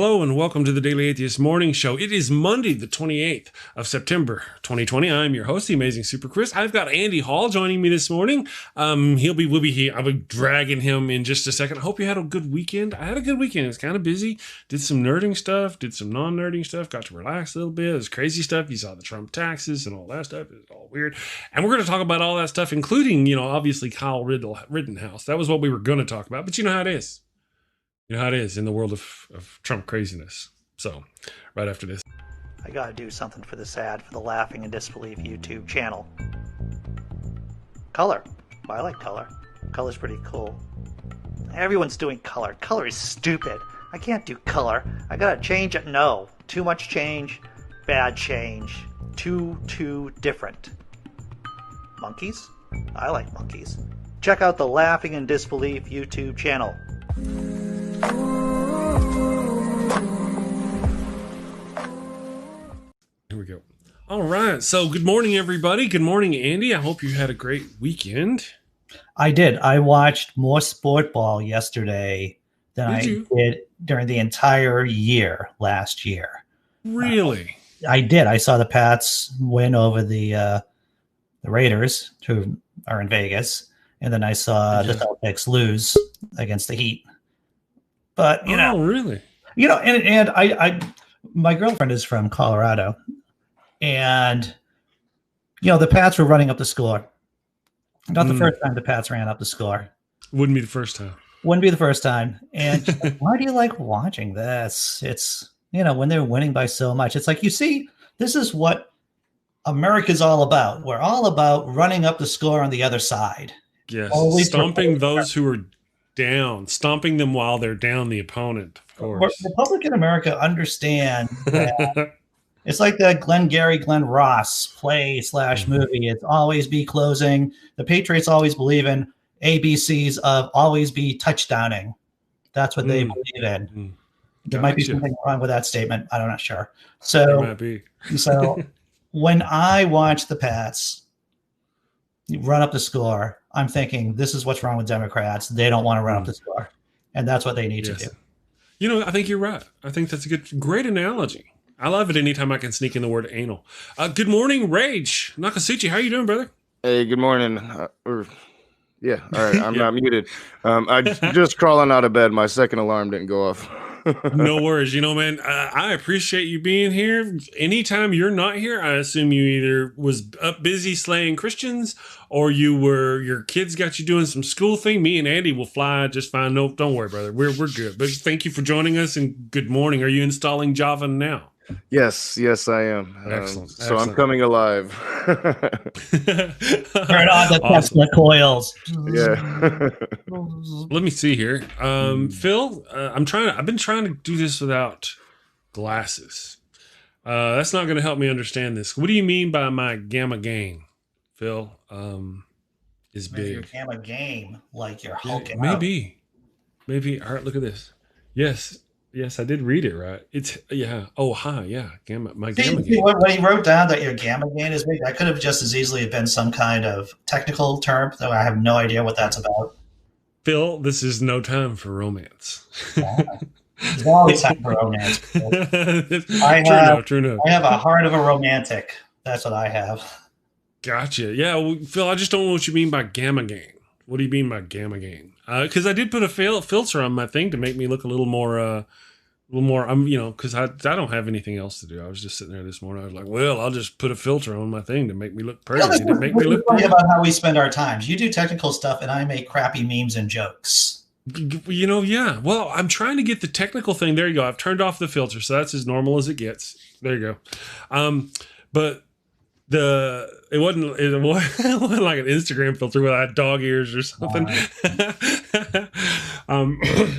Hello and welcome to the Daily Atheist Morning Show. It is Monday, the 28th of September, 2020. I'm your host, the amazing Super Chris. I've got Andy Hall joining me this morning. We'll be here. I'll be dragging him in just a second. I hope you had a good weekend. I had a good weekend. It was kind of busy. Did some nerding stuff, did some non-nerding stuff, got to relax a little bit. There's crazy stuff. You saw the Trump taxes and all that stuff. It's all weird. And we're going to talk about all that stuff, including, obviously Kyle Rittenhouse. That was what we were going to talk about, but you know how it is. You know how it is in the world of Trump craziness. So, right after this. I gotta do something for this ad for the Laughing and Disbelief YouTube channel. Color. Well, I like color. Color's pretty cool. Everyone's doing color. Color is stupid. I can't do color. I gotta change it. No. Too much change. Bad change. Too different. Monkeys? I like monkeys. Check out the Laughing and Disbelief YouTube channel. Here we go. All right. So good morning, everybody. Good morning, Andy. I hope you had a great weekend. I did. I watched more sport ball yesterday than I did during the entire year last year. Really? I did. I saw the Pats win over the Raiders, who are in Vegas, and then I saw the Celtics lose against the Heat. But really? And I my girlfriend is from Colorado, and the Pats were running up the score. Not the first time the Pats ran up the score. Wouldn't be the first time. Wouldn't be the first time. And she's like, why do you like watching this? It's when they're winning by so much. It's like, you see, this is what America's all about. We're all about running up the score on the other side. Yes, always stomping those who are down, stomping them while they're down the opponent, of course. Republican America understand that it's like that Glenn Ross play / movie. It's always be closing. The Patriots always believe in ABCs of always be touchdowning. That's what they believe in. There might be something wrong with that statement. I'm not sure. So, there might be. So when I watch the Pats run up the score, I'm thinking, this is what's wrong with Democrats. They don't want to run up the score. And that's what they need to do. I think you're right. I think that's a great analogy. I love it anytime I can sneak in the word anal. Good morning, Rage. Nokasuchi, how you doing, brother? Hey, good morning. All right. I'm not muted. I just crawling out of bed. My second alarm didn't go off. No worries. Man, I appreciate you being here. Anytime you're not here, I assume you either was up busy slaying Christians or your kids got you doing some school thing. Me and Andy will fly just fine. No, don't worry, brother. We're good. But thank you for joining us and good morning. Are you installing Java now? Yes, I am. Excellent. So I'm coming alive. Turn on the Tesla coils. Yeah. Let me see here. Phil, I've been trying to do this without glasses. That's not going to help me understand this. What do you mean by my gamma gain, Phil? Is big. Your gamma gain, like you're hulking maybe. All right, look at this. Yes, I did read it right. It's Oh, hi, yeah. Gamma gain. When he wrote down that your gamma gain is big, that could have just as easily have been some kind of technical term, though I have no idea what that's about. Phil, this is no time for romance. There's always time for romance. True enough. I have a heart of a romantic. That's what I have. Gotcha. Yeah, well, Phil, I just don't know what you mean by gamma gain. What do you mean by gamma gain? Because I did put a filter on my thing to make me look a little more. Because I don't have anything else to do. I was just sitting there this morning. I was like, well, I'll just put a filter on my thing to make me look pretty. To make me look pretty. About how we spend our times. You do technical stuff, and I make crappy memes and jokes. Yeah. Well, I'm trying to get the technical thing. There you go. I've turned off the filter, so that's as normal as it gets. There you go. But it wasn't like an Instagram filter where I had dog ears or something.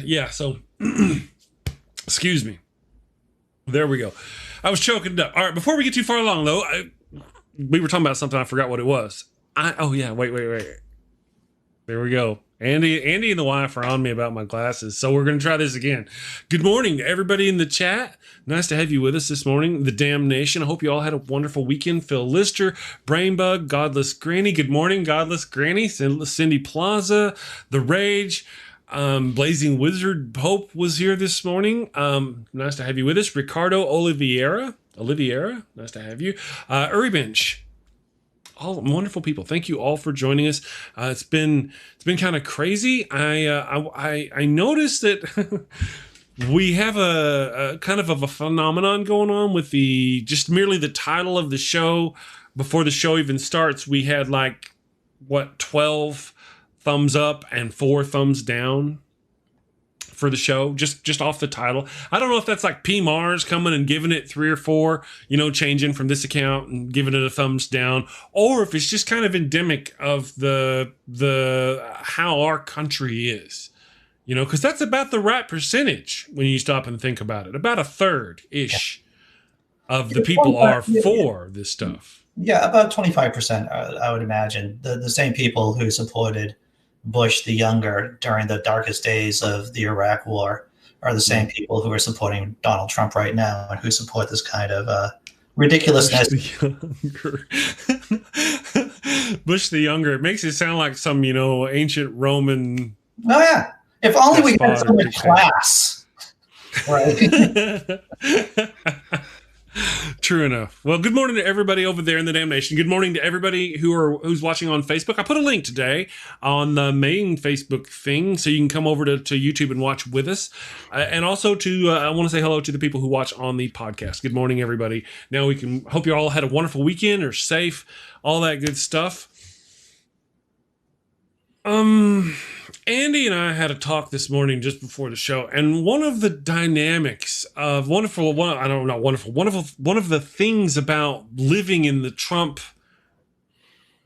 Yeah. So. Excuse me. There we go. I was choking up. All right. Before we get too far along, though, we were talking about something. I forgot what it was. Wait. There we go. Andy and the wife are on me about my glasses, so we're going to try this again. Good morning to everybody in the chat. Nice to have you with us this morning. The Damnation. I hope you all had a wonderful weekend. Phil Lister, Brainbug, Godless Granny. Good morning, Godless Granny. Cindy Plaza, The Rage. Blazing Wizard Hope was here this morning. Nice to have you with us. Ricardo Oliveira, nice to have you. Uri Bench, all wonderful people. Thank you all for joining us. It's been kind of crazy. I noticed that we have a kind of a phenomenon going on with just merely the title of the show. Before the show even starts, we had 12 thumbs up and 4 thumbs down for the show, just off the title. I don't know if that's like P. Mars coming and giving it 3 or 4, changing from this account and giving it a thumbs down, or if it's just kind of endemic of the how our country is, because that's about the right percentage when you stop and think about it. About a third ish of the people are for this stuff. Yeah, about 25%, I would imagine. The same people who supported Bush the Younger during the darkest days of the Iraq War are the same people who are supporting Donald Trump right now and who support this kind of ridiculousness. Bush the Younger. Bush the Younger. It makes it sound like some, ancient Roman. Oh, yeah. If only we had so much class. Right. True enough. Well, good morning to everybody over there in the damn nation. Good morning to everybody who's watching on Facebook. I put a link today on the main Facebook thing, so you can come over to YouTube and watch with us. And also I want to say hello to the people who watch on the podcast. Good morning, everybody. Now hope you all had a wonderful weekend, or safe, all that good stuff. Andy and I had a talk this morning just before the show, and one of the dynamics of one of the things about living in the Trump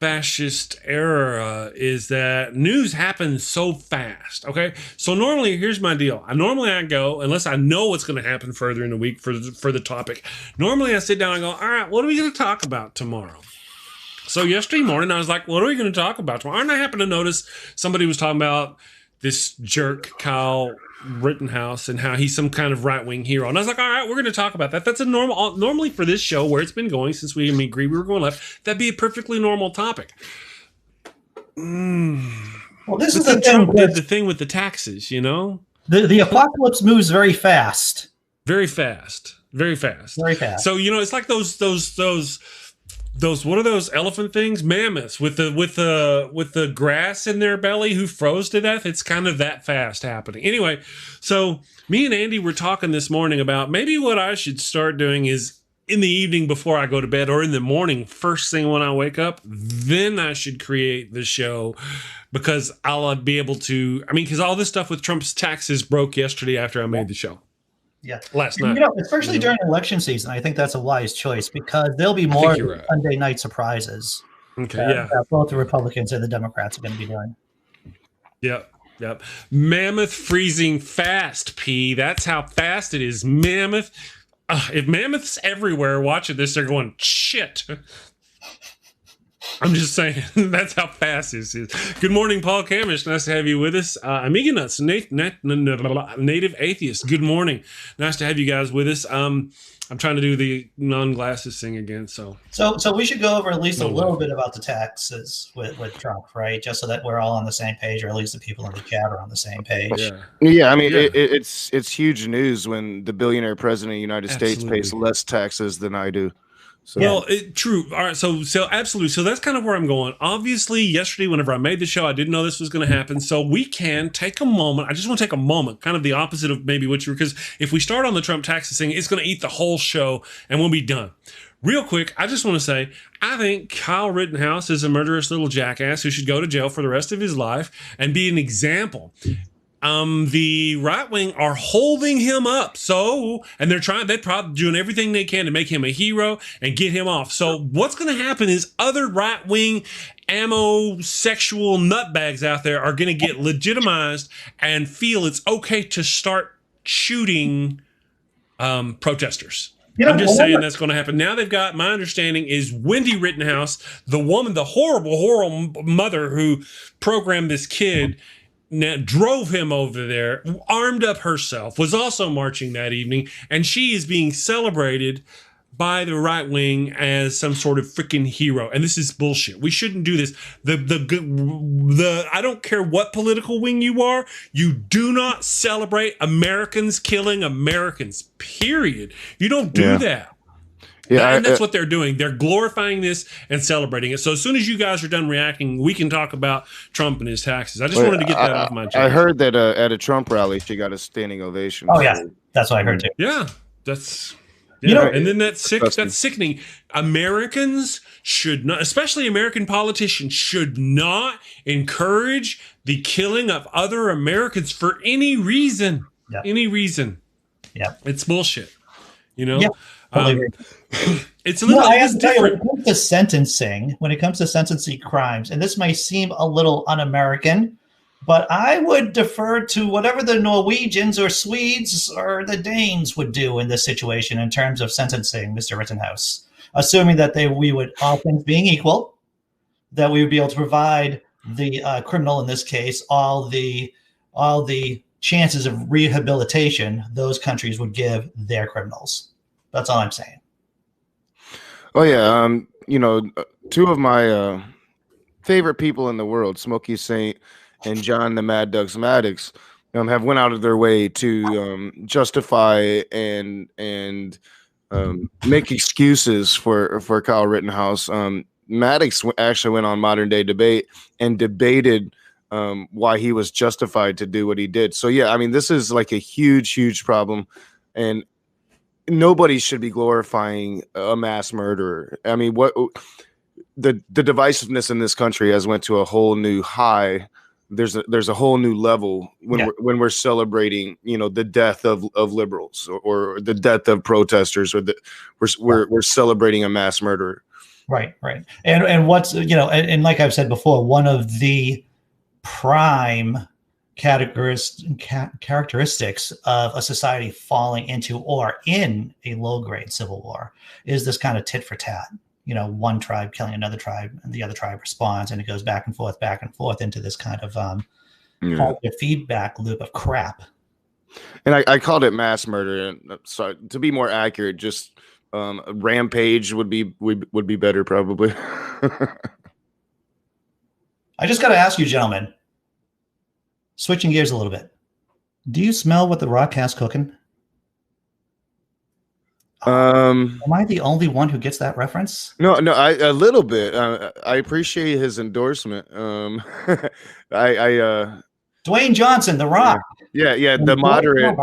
fascist era is that news happens so fast. Okay, so normally, here's my deal. I go, unless I know what's going to happen further in the week for the topic. Normally, I sit down and go, all right, what are we going to talk about tomorrow? So yesterday morning, I was like, what are we going to talk about tomorrow? And I happened to notice somebody was talking about this jerk, Kyle Rittenhouse, and how he's some kind of right-wing hero. And I was like, all right, we're going to talk about that. That's a normally for this show, where it's been going since we agreed we were going left, that'd be a perfectly normal topic. Well, this is the Trump did the thing with the taxes, The apocalypse moves very fast. Very fast. Very fast. Very fast. So, it's like those what are those elephant things? Mammoths with the grass in their belly who froze to death. It's kind of that fast happening. Anyway, so me and Andy were talking this morning about maybe what I should start doing is in the evening before I go to bed, or in the morning, first thing when I wake up, then I should create the show, because I'll be able to, because all this stuff with Trump's taxes broke yesterday after I made the show. Yeah, last night. Especially during election season, I think that's a wise choice, because there'll be more Sunday night surprises. Okay, that both the Republicans and the Democrats are going to be doing. Yep. Mammoth freezing fast, P. That's how fast it is. Mammoth. If mammoths everywhere watching this, they're going, shit. I'm just saying, that's how fast this is. Good morning, Paul Camish. Nice to have you with us. Amiga Nuts, native atheist. Good morning. Nice to have you guys with us. I'm trying to do the non-glasses thing again. So we should go over at least a little bit about the taxes with Trump, right? Just so that we're all on the same page, or at least the people in the chat are on the same page. Yeah. It's huge news when the billionaire president of the United States pays less taxes than I do. So. Well, true. All right. So absolutely. So that's kind of where I'm going. Obviously, yesterday, whenever I made the show, I didn't know this was going to happen. So we can take a moment. I just want to take a moment, kind of the opposite of maybe what you were, because if we start on the Trump taxes thing, it's going to eat the whole show and we'll be done. Real quick, I just want to say, I think Kyle Rittenhouse is a murderous little jackass who should go to jail for the rest of his life and be an example. The right wing are holding him up. And they're probably doing everything they can to make him a hero and get him off. So what's going to happen is other right wing sexual nutbags out there are going to get legitimized and feel it's okay to start shooting protesters. I'm just saying that's going to happen. Now they've got, my understanding is Wendy Rittenhouse, the woman, the horrible mother who programmed this kid, now drove him over there, armed up herself, was also marching that evening, and she is being celebrated by the right wing as some sort of freaking hero, and this is bullshit. We shouldn't do this. The I don't care what political wing you are, you do not celebrate Americans killing Americans. Period. You don't do that. Yeah, and that's what they're doing. They're glorifying this and celebrating it. So as soon as you guys are done reacting, we can talk about Trump and his taxes. I just wanted to get that off my chest. I heard that at a Trump rally, she got a standing ovation. Oh, yeah. That's what I heard, too. Yeah, that's... Yeah, and then that's sickening. Americans should not, especially American politicians, should not encourage the killing of other Americans for any reason. Yeah. Any reason. Yeah. It's bullshit. You know? Yeah. It's a little I have to tell you, when it comes to sentencing crimes, and this may seem a little un-American, but I would defer to whatever the Norwegians or Swedes or the Danes would do in this situation in terms of sentencing Mr. Rittenhouse, assuming that we would, all things being equal, that we would be able to provide the criminal in this case all the chances of rehabilitation those countries would give their criminals. That's all I'm saying. Oh yeah, two of my favorite people in the world, Smokey Saint and John the Mad Dogs Maddox, have went out of their way to justify and make excuses for Kyle Rittenhouse. Maddox actually went on Modern Day Debate and debated why he was justified to do what he did. So yeah, I mean, this is like a huge problem, and nobody should be glorifying a mass murderer. I mean, what the divisiveness in this country has went to a whole new high. There's a whole new level when we're celebrating, the death of liberals or the death of protesters, or we're celebrating a mass murderer. Right. And what's, and like I've said before, one of the prime characteristics of a society falling into or in a low-grade civil war is this kind of tit for tat. One tribe killing another tribe, and the other tribe responds, and it goes back and forth into this kind of feedback loop of crap. And I called it mass murder. And sorry, to be more accurate, just rampage would be better probably. I just got to ask you, gentlemen, switching gears a little bit. Do you smell what The Rock has cooking? Am I the only one who gets that reference? No, a little bit. I appreciate his endorsement. Dwayne Johnson, The Rock. Yeah. The moderate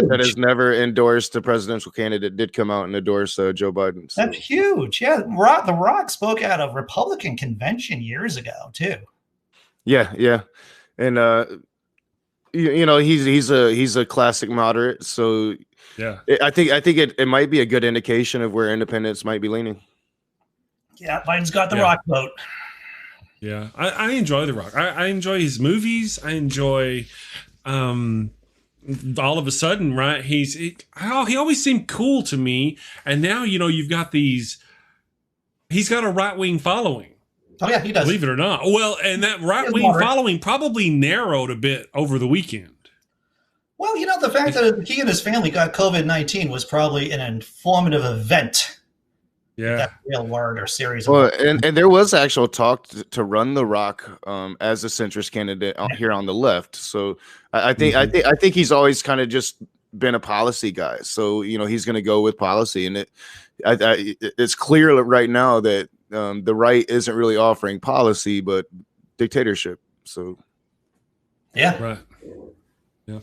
that has never endorsed a presidential candidate did come out and endorse Joe Biden. So. That's huge. Yeah, The Rock spoke at a Republican convention years ago too. Yeah, and he's a classic moderate. So yeah, I think it might be a good indication of where independents might be leaning. Yeah, Biden's got the Rock vote. Yeah, I enjoy The Rock. I enjoy his movies. I enjoy all of a sudden, right? He always seemed cool to me. And now, you've got he's got a right-wing following. Oh yeah, he does. Believe it or not. Well, and that right-wing following probably narrowed a bit over the weekend. Well, the fact that he and his family got COVID-19 was probably an informative event. Yeah, that real word or series. Well, and there was actual talk to run The Rock as a centrist candidate here on the left. So I think he's always kind of just been a policy guy. So he's going to go with policy, and it's clear right now that the right isn't really offering policy but dictatorship. So yeah, right. Yeah.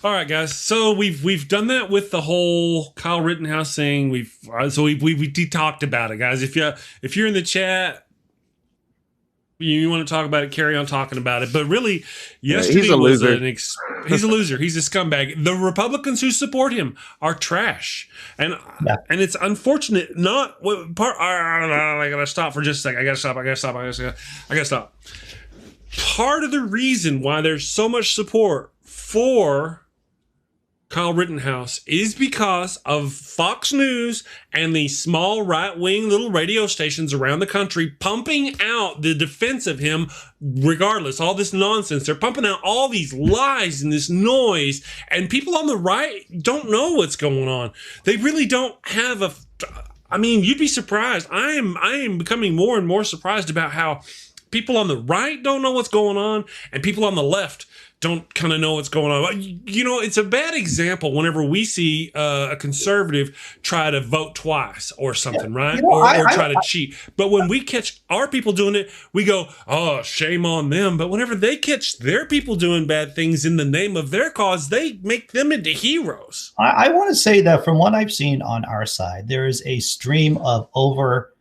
All right, guys. So we've done that with the whole Kyle Rittenhouse thing. We talked about it, guys. If you're in the chat, you want to talk about it, carry on talking about it. But really, yesterday he's a loser. He's a loser. He's a scumbag. The Republicans who support him are trash, and it's unfortunate. Not what part. I gotta stop for just a second. I gotta stop. Part of the reason why there's so much support for Kyle Rittenhouse is because of Fox News and the small right-wing little radio stations around the country pumping out the defense of him regardless. All this nonsense. They're pumping out all these lies and this noise, and people on the right don't know what's going on. They really don't have a... I mean, you'd be surprised. I am becoming more and more surprised about how people on the right don't know what's going on, and people on the left don't kind of know what's going on. You know, it's a bad example whenever we see a conservative try to vote twice or something, right? Or try to cheat. But when we catch our people doing it, we go, oh, shame on them. But whenever they catch their people doing bad things in the name of their cause, they make them into heroes. I want to say that from what I've seen on our side, there is a stream of over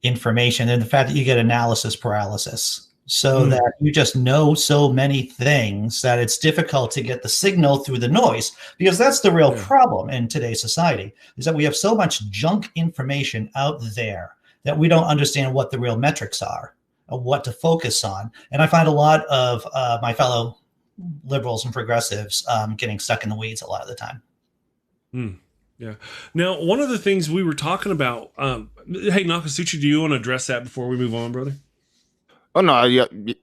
information and the fact that you get analysis paralysis. So that you just know so many things that it's difficult to get the signal through the noise, because that's the real problem in today's society, is that we have so much junk information out there that we don't understand what the real metrics are, or what to focus on. And I find a lot of my fellow liberals and progressives getting stuck in the weeds a lot of the time. Yeah. Now, one of the things we were talking about, hey, Nokasuchi, do you want to address that before we move on, brother? Oh, no,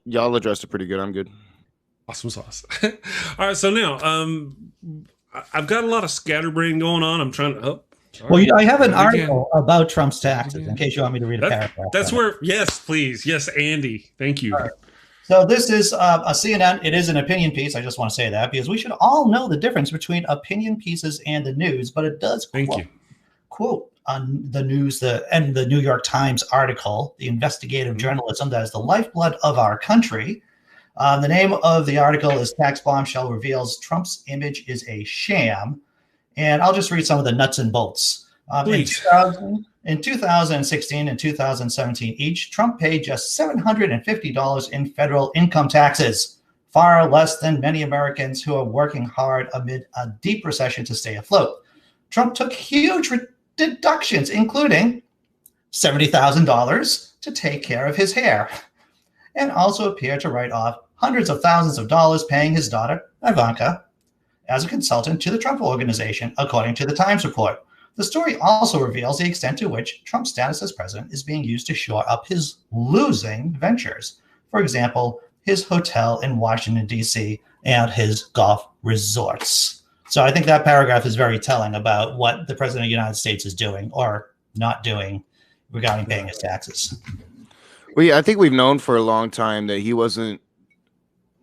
y'all addressed it pretty good. I'm good. Awesome sauce. All right, so now I've got a lot of scatterbrain going on. I'm trying to... I have an article about Trump's taxes, in case you want me to read a paragraph. That's where... Yes, please. Yes, Andy. Thank you. Right. So this is a CNN. It is an opinion piece. I just want to say that, because we should all know the difference between opinion pieces and the news, but it does quote on the news, and the New York Times article, the investigative journalism that is the lifeblood of our country. The name of the article is Tax Bombshell Reveals Trump's Image is a Sham. And I'll just read some of the nuts and bolts. In 2016 and 2017 each, Trump paid just $750 in federal income taxes, far less than many Americans who are working hard amid a deep recession to stay afloat. Trump took huge deductions, including $70,000 to take care of his hair, and also appeared to write off hundreds of thousands of dollars paying his daughter, Ivanka, as a consultant to the Trump Organization, according to the Times report. The story also reveals the extent to which Trump's status as president is being used to shore up his losing ventures. For example, his hotel in Washington, D.C., and his golf resorts. So I think that paragraph is very telling about what the president of the United States is doing or not doing regarding paying his taxes. Well, yeah, I think we've known for a long time that he wasn't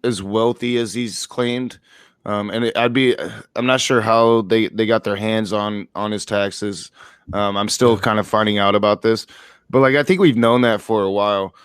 as wealthy as he's claimed. And I'm not sure how they got their hands on his taxes. I'm still kind of finding out about this, but like, I think we've known that for a while.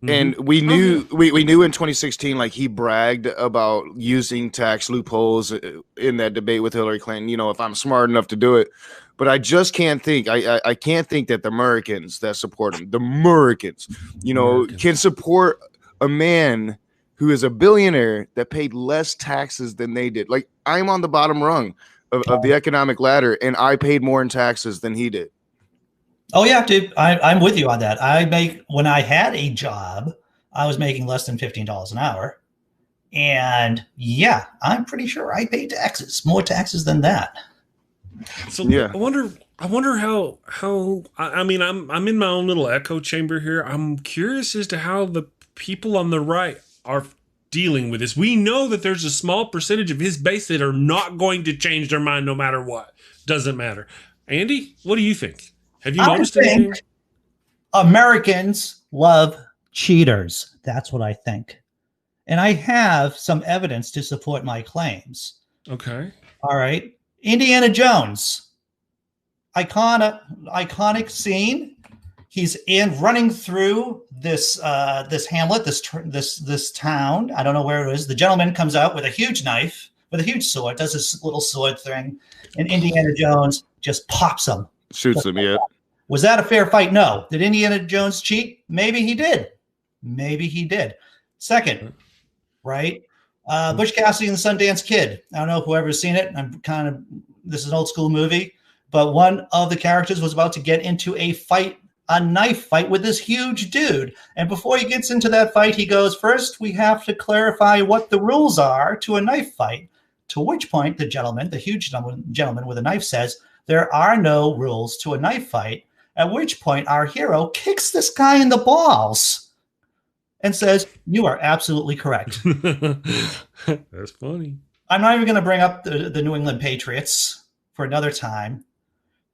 And we knew in 2016, like, he bragged about using tax loopholes in that debate with Hillary Clinton. You know, if I'm smart enough to do it, but I just can't think. I can't think that the Americans that support him, can support a man who is a billionaire that paid less taxes than they did. Like, I'm on the bottom rung of the economic ladder, and I paid more in taxes than he did. Oh yeah, dude, I'm with you on that. When I had a job, I was making less than $15 an hour, and yeah, I'm pretty sure I paid taxes, more taxes than that. So yeah, I wonder how. I mean, I'm in my own little echo chamber here. I'm curious as to how the people on the right are dealing with this. We know that there's a small percentage of his base that are not going to change their mind no matter what. Doesn't matter. Andy, what do you think? Have you noticed anything? Americans love cheaters. That's what I think. And I have some evidence to support my claims. Okay. All right. Indiana Jones. Iconic scene. He's running through this hamlet, this town. I don't know where it is. The gentleman comes out with a huge knife, with a huge sword, does this little sword thing, and Indiana Jones just pops him. Shoots him, yeah. Was that a fair fight? No. Did Indiana Jones cheat? Maybe he did. Maybe he did. Second, right? Butch Cassidy and the Sundance Kid. I don't know if whoever's seen it. This is an old school movie, but one of the characters was about to get into a knife fight with this huge dude. And before he gets into that fight, he goes, first, we have to clarify what the rules are to a knife fight. To which point the gentleman, the huge gentleman with a knife, says, "There are no rules to a knife fight." At which point our hero kicks this guy in the balls and says, "You are absolutely correct." That's funny. I'm not even going to bring up the New England Patriots for another time.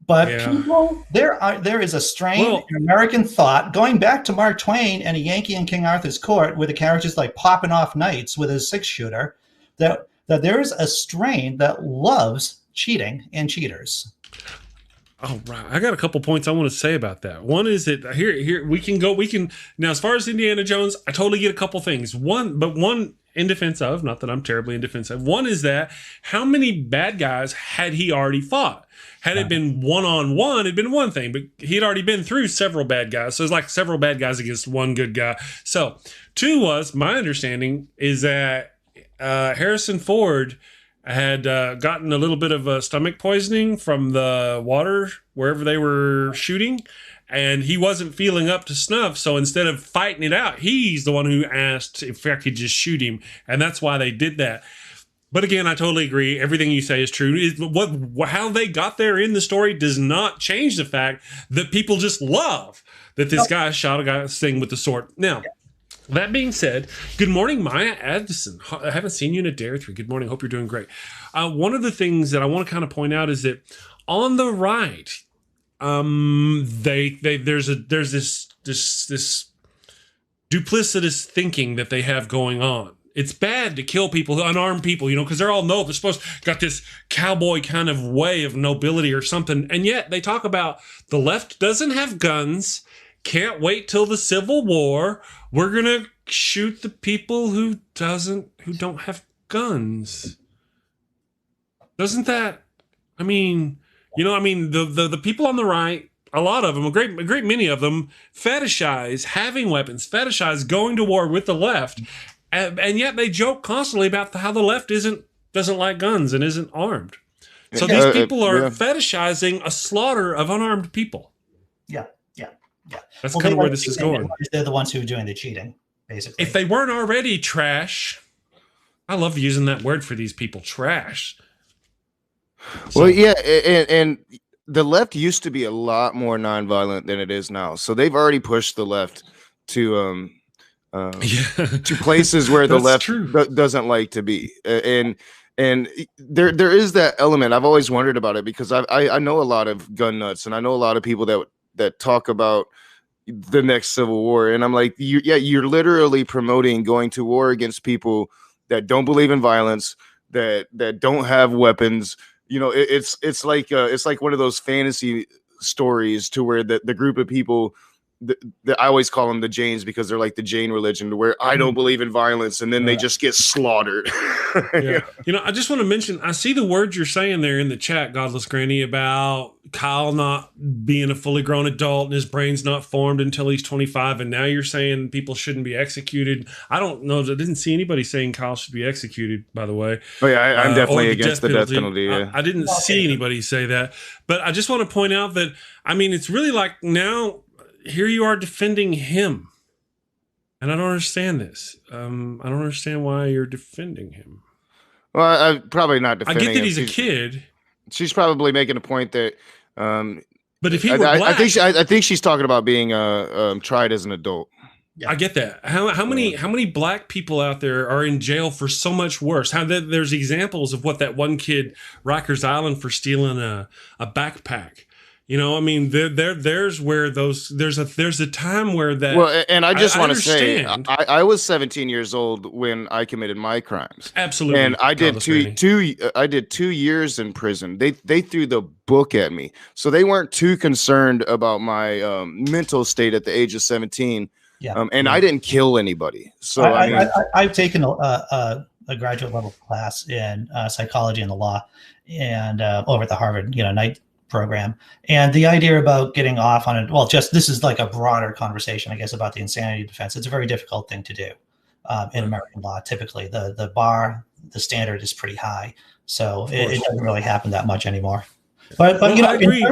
But people, there is a strain in American thought going back to Mark Twain and A Yankee in King Arthur's Court, where the characters like popping off knights with his 6-shooter, that there is a strain that loves cheating and cheaters. Oh, right. I got a couple points I want to say about that. One is that here we can now, as far as Indiana Jones, I totally get a couple things. One in defense of, not that I'm terribly in defense of, one is that how many bad guys had he already fought? Had it been one-on-one, it'd been one thing, but he'd already been through several bad guys. So it's like several bad guys against one good guy. So two was, my understanding is that Harrison Ford had gotten a little bit of stomach poisoning from the water wherever they were shooting, and he wasn't feeling up to snuff. So instead of fighting it out, he's the one who asked if I could just shoot him, and that's why they did that. But again, I totally agree. Everything you say is true. How they got there in the story does not change the fact that people just love that this guy shot a guy's thing with the sword. Now, that being said, good morning, Maya Addison. I haven't seen you in a day or three. Good morning. Hope you're doing great. One of the things that I want to kind of point out is that on the right, there's this duplicitous thinking that they have going on. It's bad to kill people, unarmed people, because they're all they're supposed got this cowboy kind of way of nobility or something. And yet they talk about the left doesn't have guns, can't wait till the Civil War. We're going to shoot the people who don't have guns. Doesn't that, the people on the right, a lot of them, a great many of them fetishize having weapons, fetishize going to war with the left. And yet they joke constantly about how the left doesn't like guns and isn't armed. So these people are fetishizing a slaughter of unarmed people. Yeah. That's kind of where this is going. They're the ones who are doing the cheating, basically. If they weren't already trash, I love using that word for these people, trash. Well, yeah, and the left used to be a lot more nonviolent than it is now. So they've already pushed the left to places where the left doesn't like to be, and there is that element. I've always wondered about it because I know a lot of gun nuts, and I know a lot of people that talk about the next Civil War, and I'm like, you're literally promoting going to war against people that don't believe in violence, that don't have weapons. It's like one of those fantasy stories to where the group of people. I always call them the Jains because they're like the Jain religion, where I don't believe in violence, and then they just get slaughtered. Yeah. I just want to mention, I see the words you're saying there in the chat, Godless Granny, about Kyle not being a fully grown adult and his brain's not formed until he's 25, and now you're saying people shouldn't be executed. I don't know. I didn't see anybody saying Kyle should be executed, by the way. Oh yeah, I'm definitely against the death penalty. Yeah. I didn't see anybody say that, but I just want to point out that it's really like now. Here you are defending him, and I don't understand this. I don't understand why you're defending him. Well, I'm probably not defending him. I get that he's a kid. She's probably making a point that. But if he were black, I think she's talking about being tried as an adult. Yeah. I get that. How many black people out there are in jail for so much worse? There's examples of what that one kid, Rikers Island, for stealing a backpack. There's where there's a time where that. Well, and I just want to say, I was 17 years old when I committed my crimes. Absolutely, and I did I did 2 years in prison. They threw the book at me, so they weren't too concerned about my mental state at the age of 17. Yeah, I didn't kill anybody. So I've taken a graduate level class in psychology and the law, and over at the Harvard Knight program, and the idea about getting off on it. Well, this is like a broader conversation, I guess, about the insanity defense. It's a very difficult thing to do in American law. Typically, the bar, the standard is pretty high, so it doesn't really happen that much anymore. But I agree.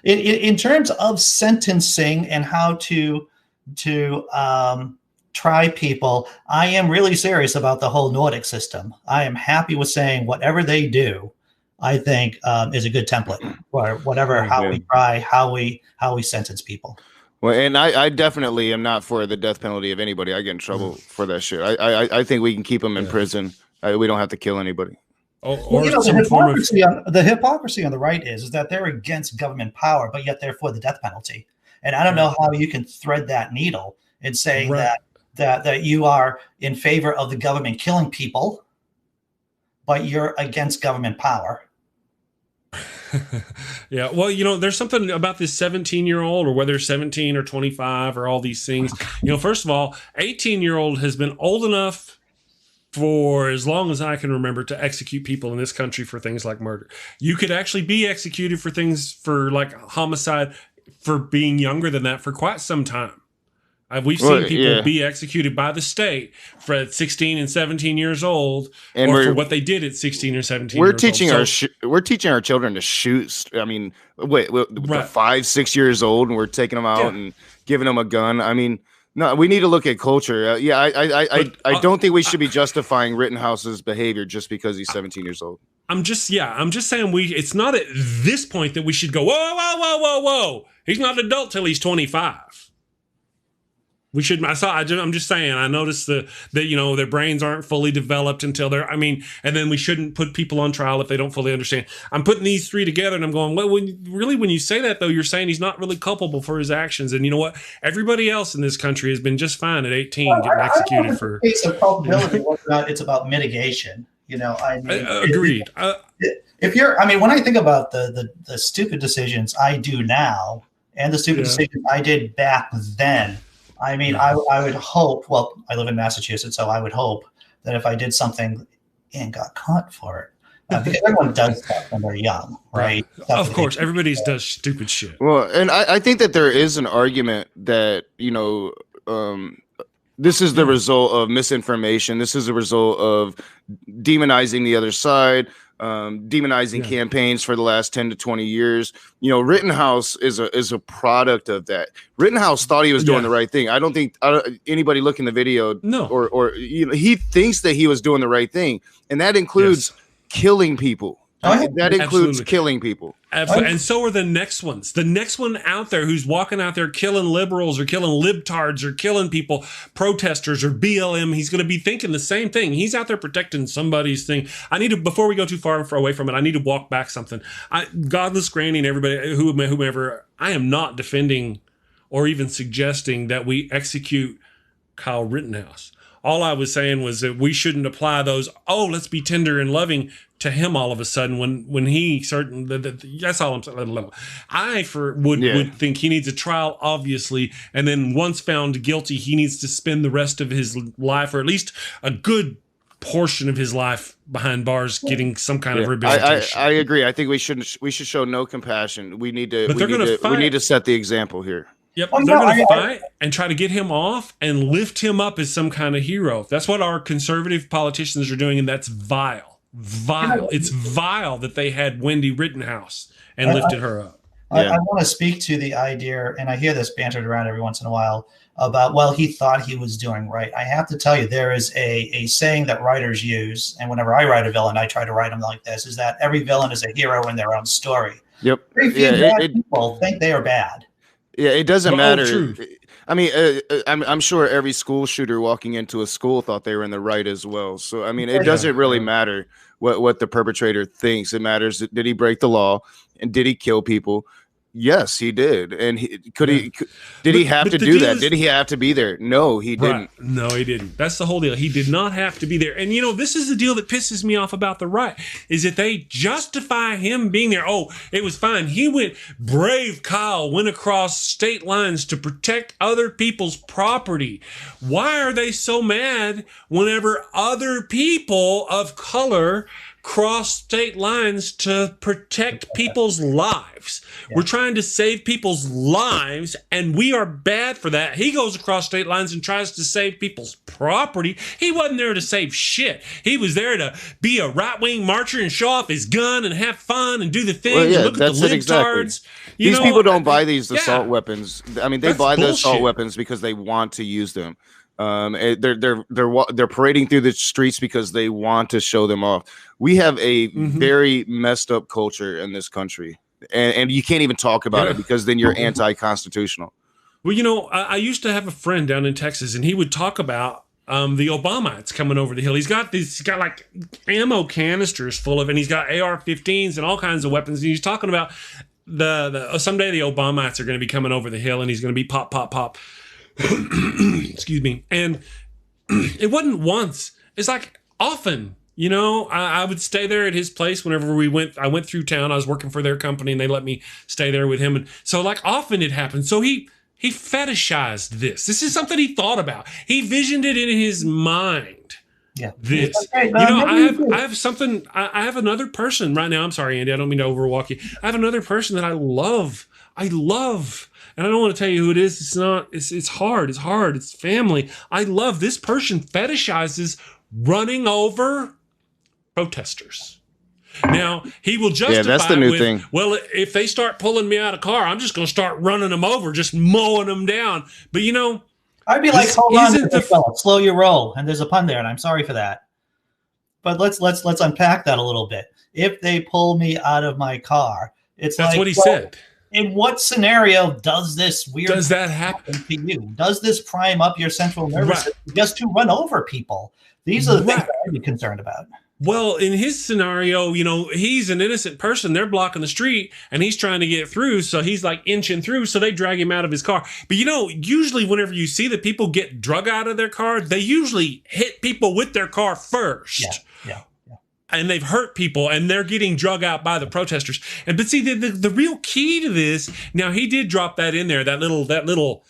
In terms of sentencing and how to tribe people, I am really serious about the whole Nordic system. I am happy with saying whatever they do, I think is a good template for whatever, how we try, how we sentence people. Well, and I definitely am not for the death penalty of anybody. I get in trouble for that shit. I think we can keep them in prison. We don't have to kill anybody. Or the hypocrisy on the right is that they're against government power, but yet they're for the death penalty. And I don't know how you can thread that needle in saying that you are in favor of the government killing people, but you're against government power. Yeah, well, there's something about this 17-year-old, or whether 17 or 25 or all these things. First of all, 18-year-old has been old enough for as long as I can remember to execute people in this country for things like murder. You could actually be executed for things for like homicide for being younger than that for quite some time. We've seen people be executed by the state for 16 and 17 years old, and or for what they did at 16 or 17 we're years teaching old. We're teaching our children to shoot. I mean, wait, 5, 6 years old, and we're taking them out and giving them a gun. I mean, no, we need to look at culture. I don't think we should be justifying Rittenhouse's behavior just because he's 17 years old. I'm just saying it's not at this point that we should go, whoa. He's not an adult till he's 25. We should. I'm just saying. I noticed that their brains aren't fully developed until they're. And then we shouldn't put people on trial if they don't fully understand. I'm putting these three together, and I'm going. Well, when you say that though, you're saying he's not really culpable for his actions. And you know what? Everybody else in this country has been just fine at 18 getting executed for. Case of culpability. It's about mitigation. Agreed. If you're, when I think about the stupid decisions I do now and the stupid decisions I did back then. I would hope, well, I live in Massachusetts, so I would hope that if I did something and got caught for it, because everyone does stuff when they're young, right? Of course, everybody does stupid shit. Well, and I think that there is an argument that, this is the result of misinformation. This is a result of demonizing the other side, demonizing campaigns for the last 10 to 20 years. Rittenhouse is a product of that. Rittenhouse thought he was doing the right thing. I don't think anybody looking the video or he thinks that he was doing the right thing, and that includes killing people. That includes killing people. Absolutely. And so are the next ones. The next one out there who's walking out there killing liberals or killing libtards or killing people, protesters or BLM, he's going to be thinking the same thing. He's out there protecting somebody's thing. Before we go too far away from it, I need to walk back something. Godless Granny and everybody, whomever, I am not defending or even suggesting that we execute Kyle Rittenhouse. All I was saying was that we shouldn't apply those, let's be tender and loving to him all of a sudden when he that's all I'm saying. I would think he needs a trial, obviously, and then once found guilty, he needs to spend the rest of his life, or at least a good portion of his life, behind bars, getting some kind of rehabilitation. I agree. I think we should show no compassion. We need to set the example here. Yep, they're going to fight and try to get him off and lift him up as some kind of hero. That's what our conservative politicians are doing, and that's vile. It's vile that they had Wendy Rittenhouse and lifted her up. I want to speak to the idea, and I hear this bantered around every once in a while, about, he thought he was doing right. I have to tell you, there is a saying that writers use, and whenever I write a villain, I try to write them like this, is that every villain is a hero in their own story. Yep. Very few bad people think they are bad. Yeah, it doesn't matter. True. I'm sure every school shooter walking into a school thought they were in the right as well. So, it doesn't really matter what the perpetrator thinks. It matters, did he break the law and did he kill people? Yes, he did. And did he have to do that? Did he have to be there? No, he didn't. Right. No, he didn't. That's the whole deal. He did not have to be there. And, this is the deal that pisses me off about the right, is that they justify him being there. Oh, it was fine. Brave Kyle went across state lines to protect other people's property. Why are they so mad whenever other people of color cross state lines to protect people's lives? We're trying to save people's lives, and we are bad for that. He goes across state lines and tries to save people's property. He wasn't there to save shit. He was there to be a right-wing marcher and show off his gun and have fun and do the thing and look at the libtards. Exactly. These people don't buy these assault weapons. They buy the assault weapons because they want to use them. They're parading through the streets because they want to show them off. We have a very messed up culture in this country, and you can't even talk about it because then you're anti-constitutional. Well, you know, I used to have a friend down in Texas, and he would talk about the Obamites coming over the hill. He's got like ammo canisters full of, and he's got AR-15s and all kinds of weapons. And he's talking about someday the Obamites are going to be coming over the hill, and he's going to be pop, pop, pop. Excuse me. And it wasn't once. It's like often. You know, I would stay there at his place whenever I went through town. I was working for their company, and they let me stay there with him. And so, like, often it happened. So he fetishized this. This is something he thought about. He visioned it in his mind. Yeah. This. Okay, you know, I have something. I have another person right now. I'm sorry, Andy. I don't mean to overwalk you. I have another person that I love. And I don't want to tell you who it is. It's not. It's hard. It's hard. It's family. I love this person. Fetishizes running over protesters. Now, he will justify that's the new thing. Well, if they start pulling me out of car, I'm just going to start running them over, just mowing them down. But, you know, I'd be like, hold on, slow your roll. And there's a pun there, and I'm sorry for that. But let's unpack that a little bit. If they pull me out of my car, that's like, what he said. In what scenario does this weird does that happen to you? Does this prime up your central nervous system just to run over people? These are the things that I'd be concerned about. Well, in his scenario, you know, he's an innocent person. They're blocking the street and he's trying to get through. So he's like inching through. So they drag him out of his car. But, you know, usually whenever you see that people get drug out of their car, they usually hit people with their car first. Yeah. And they've hurt people and they're getting drug out by the protesters. But see, the real key to this, now he did drop that in there, that little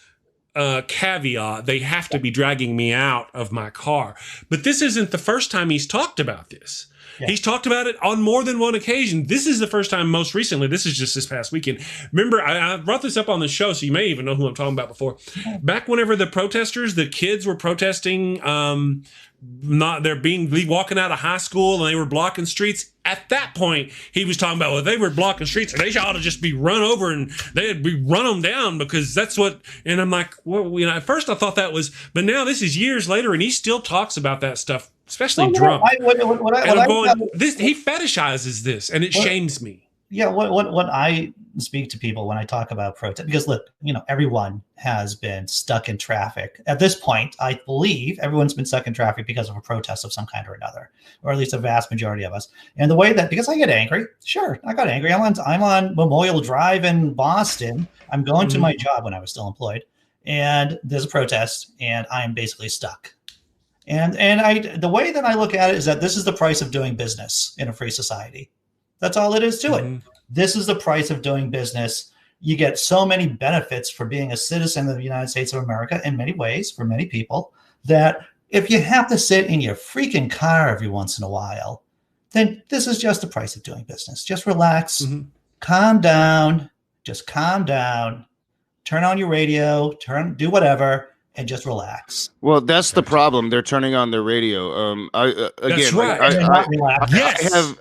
caveat, they have to be dragging me out of my car. But this isn't the first time he's talked about this. Yeah. He's talked about it on more than one occasion. This is the first time most recently. This is just this past weekend. Remember, I brought this up on the show, so you may even know who I'm talking about before. Back whenever the kids were protesting, they're walking out of high school and they were blocking streets. At that point, he was talking about, well, they were blocking streets and they ought to just be run over and they'd be run them down because that's what. And I'm like, well, you know, at first I thought that was, but now this is years later and he still talks about that stuff, especially drunk. He fetishizes this and it shames me. Yeah, what I speak to people when I talk about protest, because look, you know, everyone has been stuck in traffic. At this point, I believe everyone's been stuck in traffic because of a protest of some kind or another, or at least a vast majority of us. And the way that, because I get angry, sure, I got angry. I'm on Memorial Drive in Boston. I'm going to my job when I was still employed, and there's a protest, and I'm basically stuck. And the way that I look at it is that this is the price of doing business in a free society. That's all it is to it. This is the price of doing business. You get so many benefits for being a citizen of the United States of America in many ways, for many people, that if you have to sit in your freaking car every once in a while, then this is just the price of doing business. Just relax, calm down, just calm down, turn on your radio, do whatever, and just relax. Well, that's the problem. They're turning on their radio. That's right.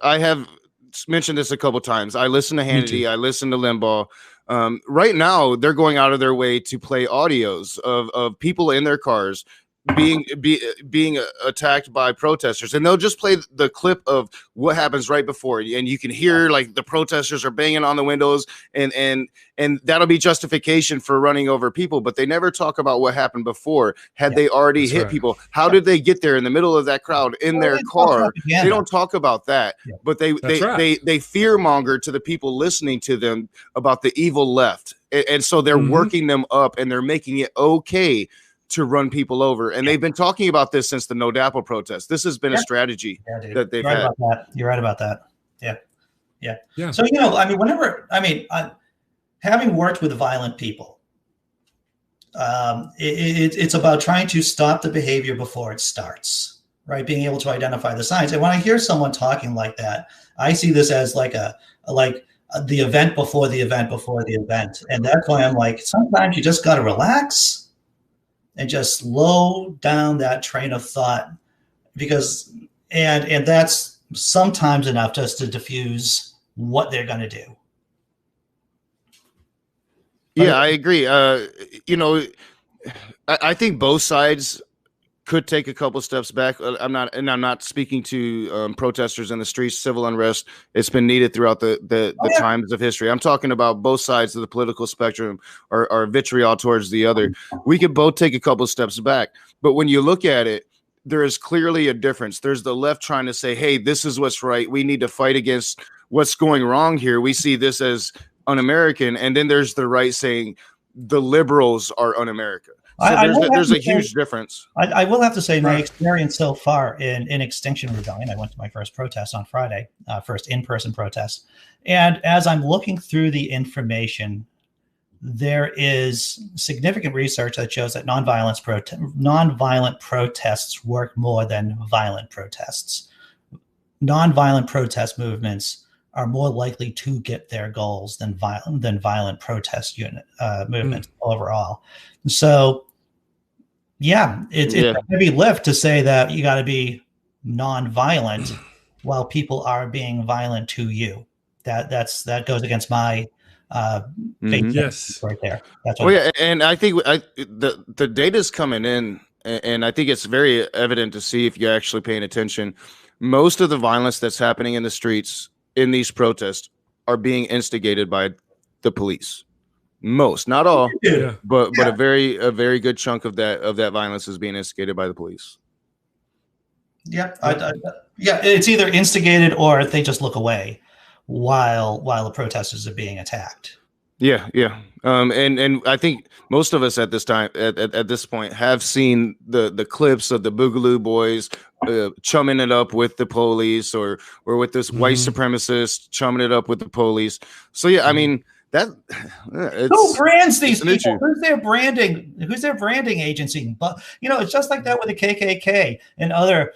I have mentioned this a couple times. I listen to Hannity. I listen to Limbaugh. Right now, they're going out of their way to play audios of people in their cars being attacked by protesters, and they'll just play the clip of what happens right before, and you can hear like the protesters are banging on the windows, and that'll be justification for running over people, but they never talk about what happened before. Had they already hit people? How did they get there in the middle of that crowd in their car? They don't talk about that, but they fear monger to the people listening to them about the evil left, and so they're working them up, and they're making it okay to run people over. And they've been talking about this since the No Dapple protest. This has been a strategy that they've had. You're right about that. Yeah. So, you know, I mean, having worked with violent people, it's about trying to stop the behavior before it starts, right? Being able to identify the signs. And when I hear someone talking like that, I see this as like the event before the event before the event. And that's why I'm like, sometimes you just got to relax and just slow down that train of thought, because and that's sometimes enough just to diffuse what they're going to do. Yeah, I agree. You know, I think both sides could take a couple steps back. I'm not speaking to protesters in the streets, civil unrest. It's been needed throughout the times of history. I'm talking about both sides of the political spectrum or vitriol towards the other. We could both take a couple steps back. But when you look at it, there is clearly a difference. There's the left trying to say, hey, this is what's right. We need to fight against what's going wrong here. We see this as un-American. And then there's the right saying the liberals are un-American. So there's a huge difference. I will have to say my experience so far in Extinction Rebellion, I went to my first protest on Friday, first in-person protest. And as I'm looking through the information, there is significant research that shows that nonviolent protests work more than violent protests. Nonviolent protest movements are more likely to get their goals than violent protest movements overall. So, it's a heavy lift to say that you got to be nonviolent while people are being violent to you. That goes against my yes right there. That's and I think the data's coming in, and I think it's very evident to see if you're actually paying attention. Most of the violence that's happening in the streets in these protests are being instigated by the police. Most, not all, but a very good chunk of that violence is being instigated by the police. It's either instigated or they just look away while the protesters are being attacked. And I think most of us at this time, at this point, have seen the clips of the Boogaloo Boys chumming it up with the police, or with this white supremacist chumming it up with the police. So I mean, who brands these people? Who's their branding agency? But it's just like that with the KKK and other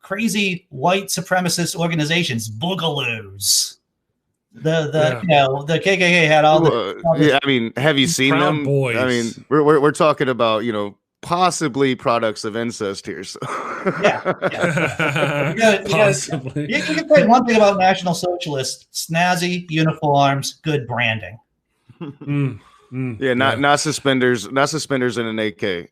crazy white supremacist organizations, boogaloos. The KKK had all the I mean, have you seen them? Boys. I mean, we're talking about possibly products of incest here. So possibly. You can say one thing about National Socialists: snazzy uniforms, good branding. Not suspenders in an AK.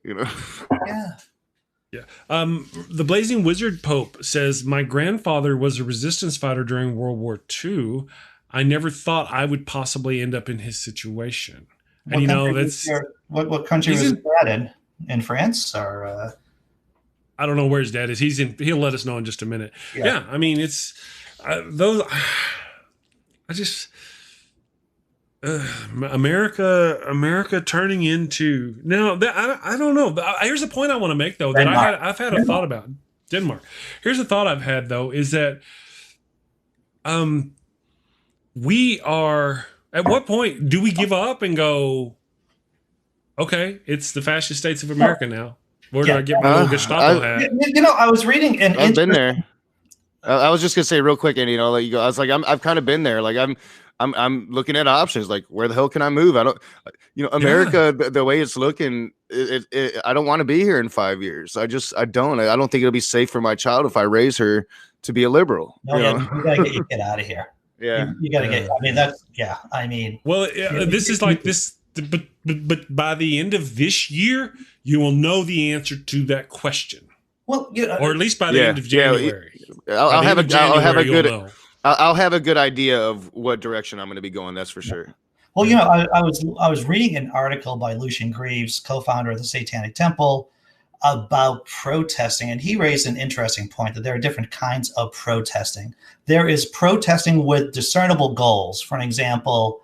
The Blazing Wizard Pope says, my grandfather was a resistance fighter during World War II. I never thought I would possibly end up in his situation. And what country was his dad in? In France or? I don't know where his dad is. He'll let us know in just a minute. Yeah, I mean it's those. I just America turning into I don't know. Here's a point I want to make though that I've had a thought about Denmark. Here's a thought I've had though is that we are at what point do we give up and go, okay, it's the fascist states of America now. Where do I get my little Gestapo hat? I was reading and I've been there. I was just gonna say real quick, Andy, and I'll let you go. I was like, I've kind of been there. Like I'm looking at options. Like, where the hell can I move? I don't, America, the way it's looking, I don't want to be here in 5 years. I don't think it'll be safe for my child if I raise her to be a liberal. You gotta get out of here. Yeah, you gotta get. I mean, that's well, this is like this. But by the end of this year, you will know the answer to that question. Well, or at least by the end of January. I'll have a good idea of what direction I'm going to be going. That's for sure. Well, I was reading an article by Lucian Greaves, co-founder of the Satanic Temple, about protesting, and he raised an interesting point that there are different kinds of protesting. There is protesting with discernible goals. For an example,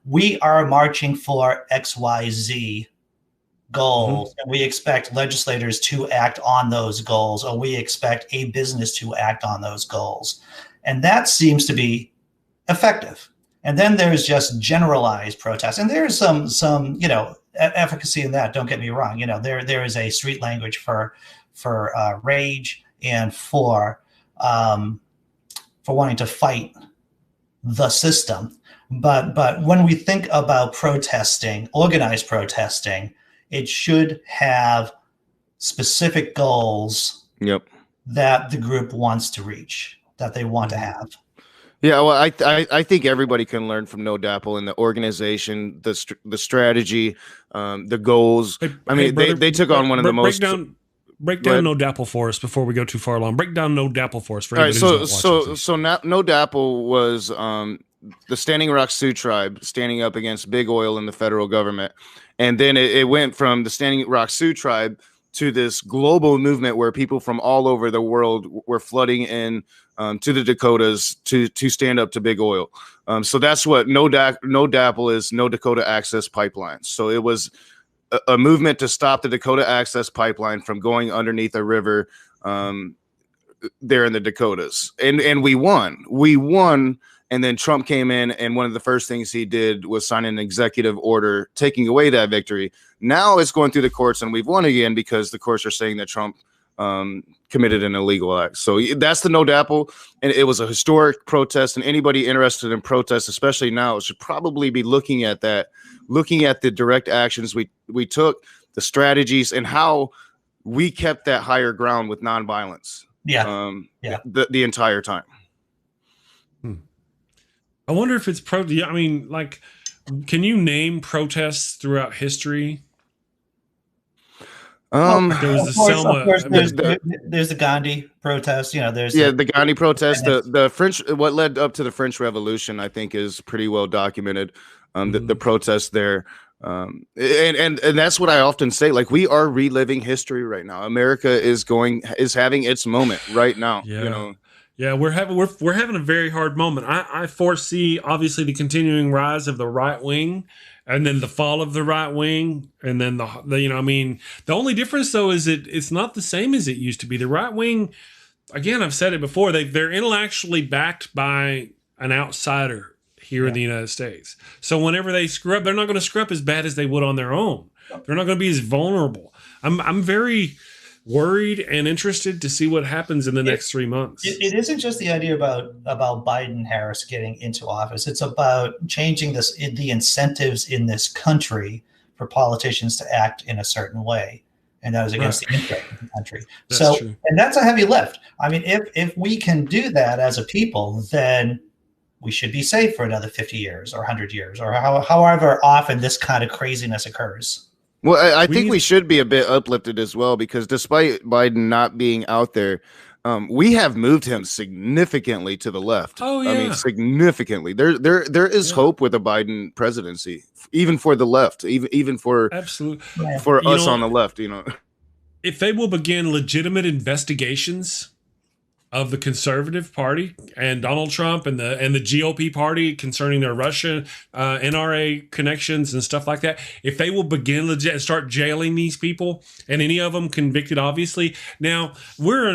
we are marching for XYZ goals, and we expect legislators to act on those goals, or we expect a business to act on those goals. And that seems to be effective. And then there's just generalized protest. And there's some efficacy in that. Don't get me wrong. There is a street language for rage and for wanting to fight the system. But when we think about protesting, organized protesting, it should have specific goals that the group wants to reach, that they want to have. Yeah, well, I think everybody can learn from No Dapple in the organization, the strategy, the goals. They took on one of the most. break down No Dapple for us before we go too far along. Break down No Dapple for us for All right, anybody who's not watching. so No Dapple was the Standing Rock Sioux tribe standing up against big oil and the federal government, and then it went from the Standing Rock Sioux tribe to this global movement where people from all over the world were flooding in to the Dakotas to stand up to big oil. So that's what No Dapple is, No Dakota Access Pipeline. So it was a movement to stop the Dakota Access Pipeline from going underneath a river there in the Dakotas. And we won. And then Trump came in, and one of the first things he did was sign an executive order taking away that victory. Now it's going through the courts, and we've won again because the courts are saying that Trump committed an illegal act. So that's the No Dapple, and it was a historic protest, and anybody interested in protests, especially now, should probably be looking at that, looking at the direct actions we took, the strategies, and how we kept that higher ground with nonviolence. The entire time. I wonder if it's I mean, like, can you name protests throughout history? There was the Selma. There's the Gandhi protest. You know, there's the Gandhi protest. The French, what led up to the French Revolution, I think, is pretty well documented. The protest there, and that's what I often say. Like, we are reliving history right now. America is having its moment right now. Yeah. You know. Yeah, we're having a very hard moment. I foresee obviously the continuing rise of the right wing, and then the fall of the right wing, and then the only difference though is it's not the same as it used to be. The right wing, again, I've said it before, they're intellectually backed by an outsider here in the United States. So whenever they screw up, they're not going to screw up as bad as they would on their own. They're not going to be as vulnerable. I'm very worried and interested to see what happens in the next 3 months. It isn't just the idea about Biden Harris getting into office. It's about changing the incentives in this country for politicians to act in a certain way. And that is against the interest of the country. That's true. And that's a heavy lift. I mean, if we can do that as a people, then we should be safe for another 50 years or 100 years or however often this kind of craziness occurs. Well, I think we should be a bit uplifted as well, because despite Biden not being out there, we have moved him significantly to the left. Oh, yeah. I mean, significantly. There is hope with a Biden presidency, even for the left, even for absolutely for us on the left. You know, if they will begin legitimate investigations of the Conservative Party and Donald Trump and the GOP party concerning their Russia NRA connections and stuff like that, if they will begin start jailing these people, and any of them convicted, obviously. Now we're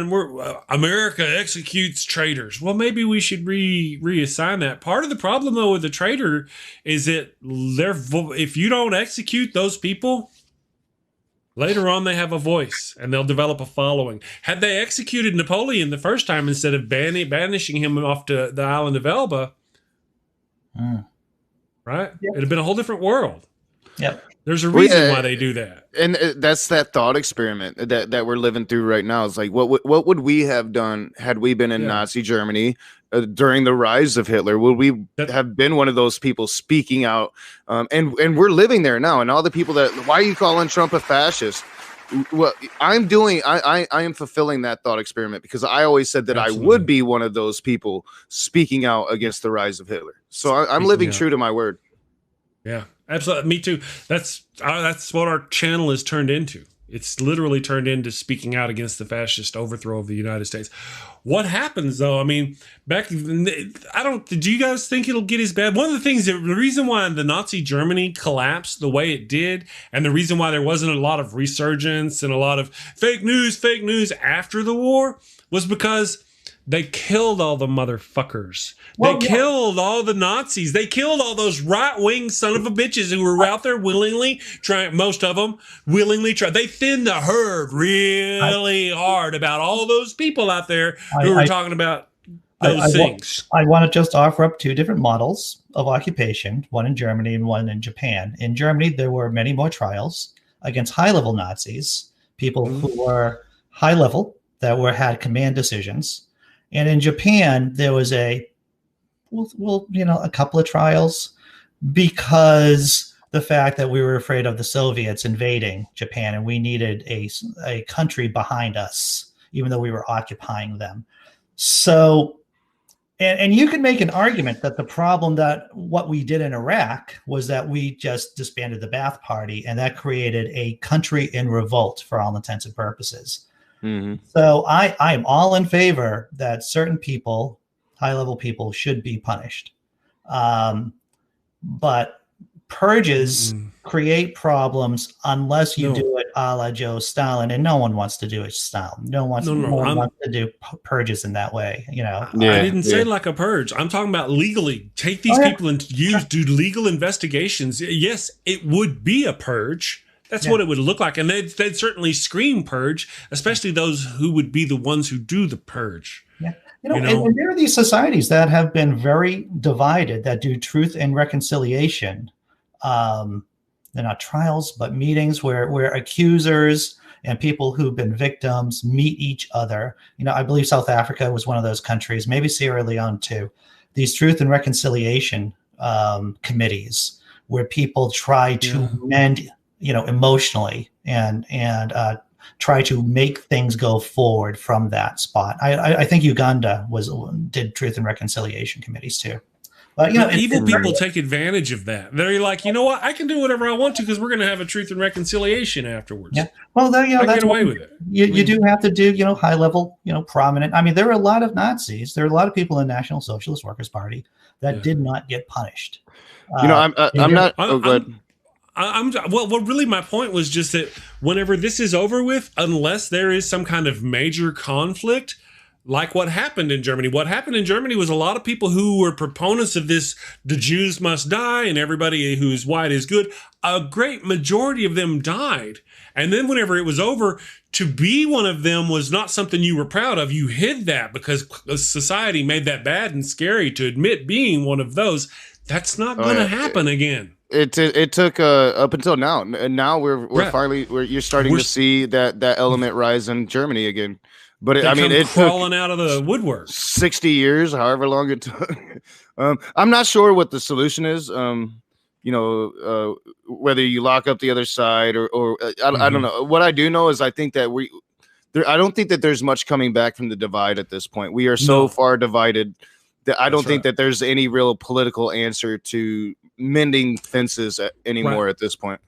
America executes traitors. Well, maybe we should reassign that. Part of the problem though with the traitor is that if you don't execute those people, later on, they have a voice, and they'll develop a following. Had they executed Napoleon the first time instead of banishing him off to the island of Elba, right? Yep. It'd have been a whole different world. Yep. There's a reason why they do that. And that's that thought experiment that we're living through right now. It's like, what would we have done had we been in Nazi Germany during the rise of Hitler? Would we have been one of those people speaking out? And we're living there now. And all the people why are you calling Trump a fascist? Well, I am fulfilling that thought experiment, because I always said that I would be one of those people speaking out against the rise of Hitler. So I'm living true to my word. Yeah, absolutely. Me too. That's what our channel is turned into. It's literally turned into speaking out against the fascist overthrow of the United States. What happens though? I mean, do you guys think it'll get as bad? One of the things, the reason why the Nazi Germany collapsed the way it did, and the reason why there wasn't a lot of resurgence and a lot of fake news after the war, was because they killed all the motherfuckers. They killed all the Nazis. They killed all those right-wing son of a bitches who were out there willingly trying. Most of them willingly try. They thinned the herd really hard about all those people out there who were talking about those things. I want to just offer up two different models of occupation, one in Germany and one in Japan. In Germany, there were many more trials against high-level Nazis, people who were high-level, that had command decisions. And in Japan, there was a couple of trials, because the fact that we were afraid of the Soviets invading Japan, and we needed a country behind us, even though we were occupying them. So, and you can make an argument that the problem that what we did in Iraq was that we just disbanded the Ba'ath Party, and that created a country in revolt for all intents and purposes. Mm-hmm. So I am all in favor that certain people, high-level people, should be punished. But purges create problems unless you do it a la Joe Stalin, and no one wants to do it Stalin. No one wants to do purges in that way. You know, I didn't say like a purge. I'm talking about legally. Take these people and do legal investigations. Yes, it would be a purge. That's what it would look like, and they'd certainly scream purge, especially those who would be the ones who do the purge. Yeah. And there are these societies that have been very divided that do truth and reconciliation. They're not trials, but meetings where accusers and people who've been victims meet each other. You know, I believe South Africa was one of those countries, maybe Sierra Leone too. These truth and reconciliation committees where people try to mend, emotionally and try to make things go forward from that spot. I think Uganda did truth and reconciliation committees too. But evil people take advantage of that. They're like, you know what? I can do whatever I want to because we're going to have a truth and reconciliation afterwards. Yeah. Well, that's get away with it. You do have to do, high level, prominent. I mean, there are a lot of Nazis. There are a lot of people in the National Socialist Workers Party that did not get punished. Well, really, my point was just that whenever this is over with, unless there is some kind of major conflict, like what happened in Germany. What happened in Germany was a lot of people who were proponents of this, the Jews must die and everybody who's white is good. A great majority of them died. And then whenever it was over, to be one of them was not something you were proud of. You hid that because society made that bad and scary to admit being one of those. That's not going to happen again. It took up until now, and now we're finally you're starting to see that element rise in Germany again. But it crawling out of the woodwork. 60 years, however long it took. I'm not sure what the solution is. Whether you lock up the other side or I don't know. What I do know is I think that I don't think that there's much coming back from the divide at this point. We are so far divided that I don't think that there's any real political answer to mending fences anymore at this point.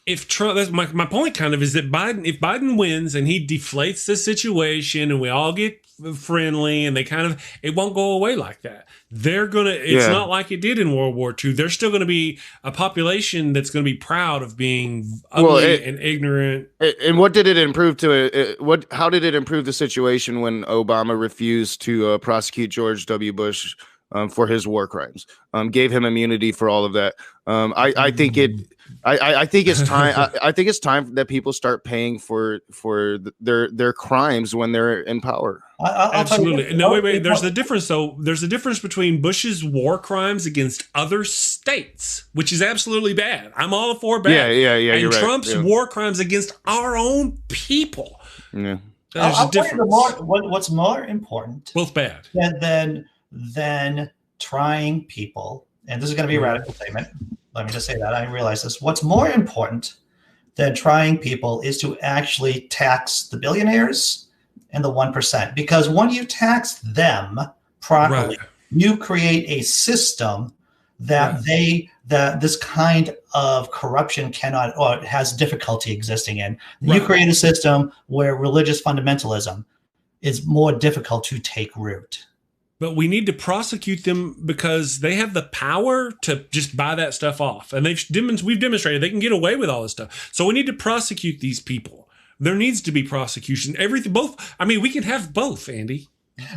If Trump, that's my point kind of is that if Biden wins and he deflates the situation and we all get friendly and it won't go away like that. It's not like it did in World War II. There's still going to be a population that's going to be proud of being ugly and ignorant. And what did it improve how did it improve the situation when Obama refused to prosecute George W. Bush for his war crimes, gave him immunity for all of that? I think it's time. I think it's time that people start paying for their crimes when they're in power. Absolutely. No, wait. There's a difference, though. There's a difference between Bush's war crimes against other states, which is absolutely bad. I'm all for bad. Yeah. And you're Trump's right. war crimes against our own people. Yeah. There's a difference. What's more important? Both bad. Than trying people, and this is going to be a radical statement. Let me just say that. I realize this. What's more important than trying people is to actually tax the billionaires and the 1%. Because when you tax them properly, you create a system that this kind of corruption cannot or has difficulty existing in. You create a system where religious fundamentalism is more difficult to take root. But we need to prosecute them because they have the power to just buy that stuff off. And we've demonstrated they can get away with all this stuff. So we need to prosecute these people. There needs to be prosecution. We can have both, Andy.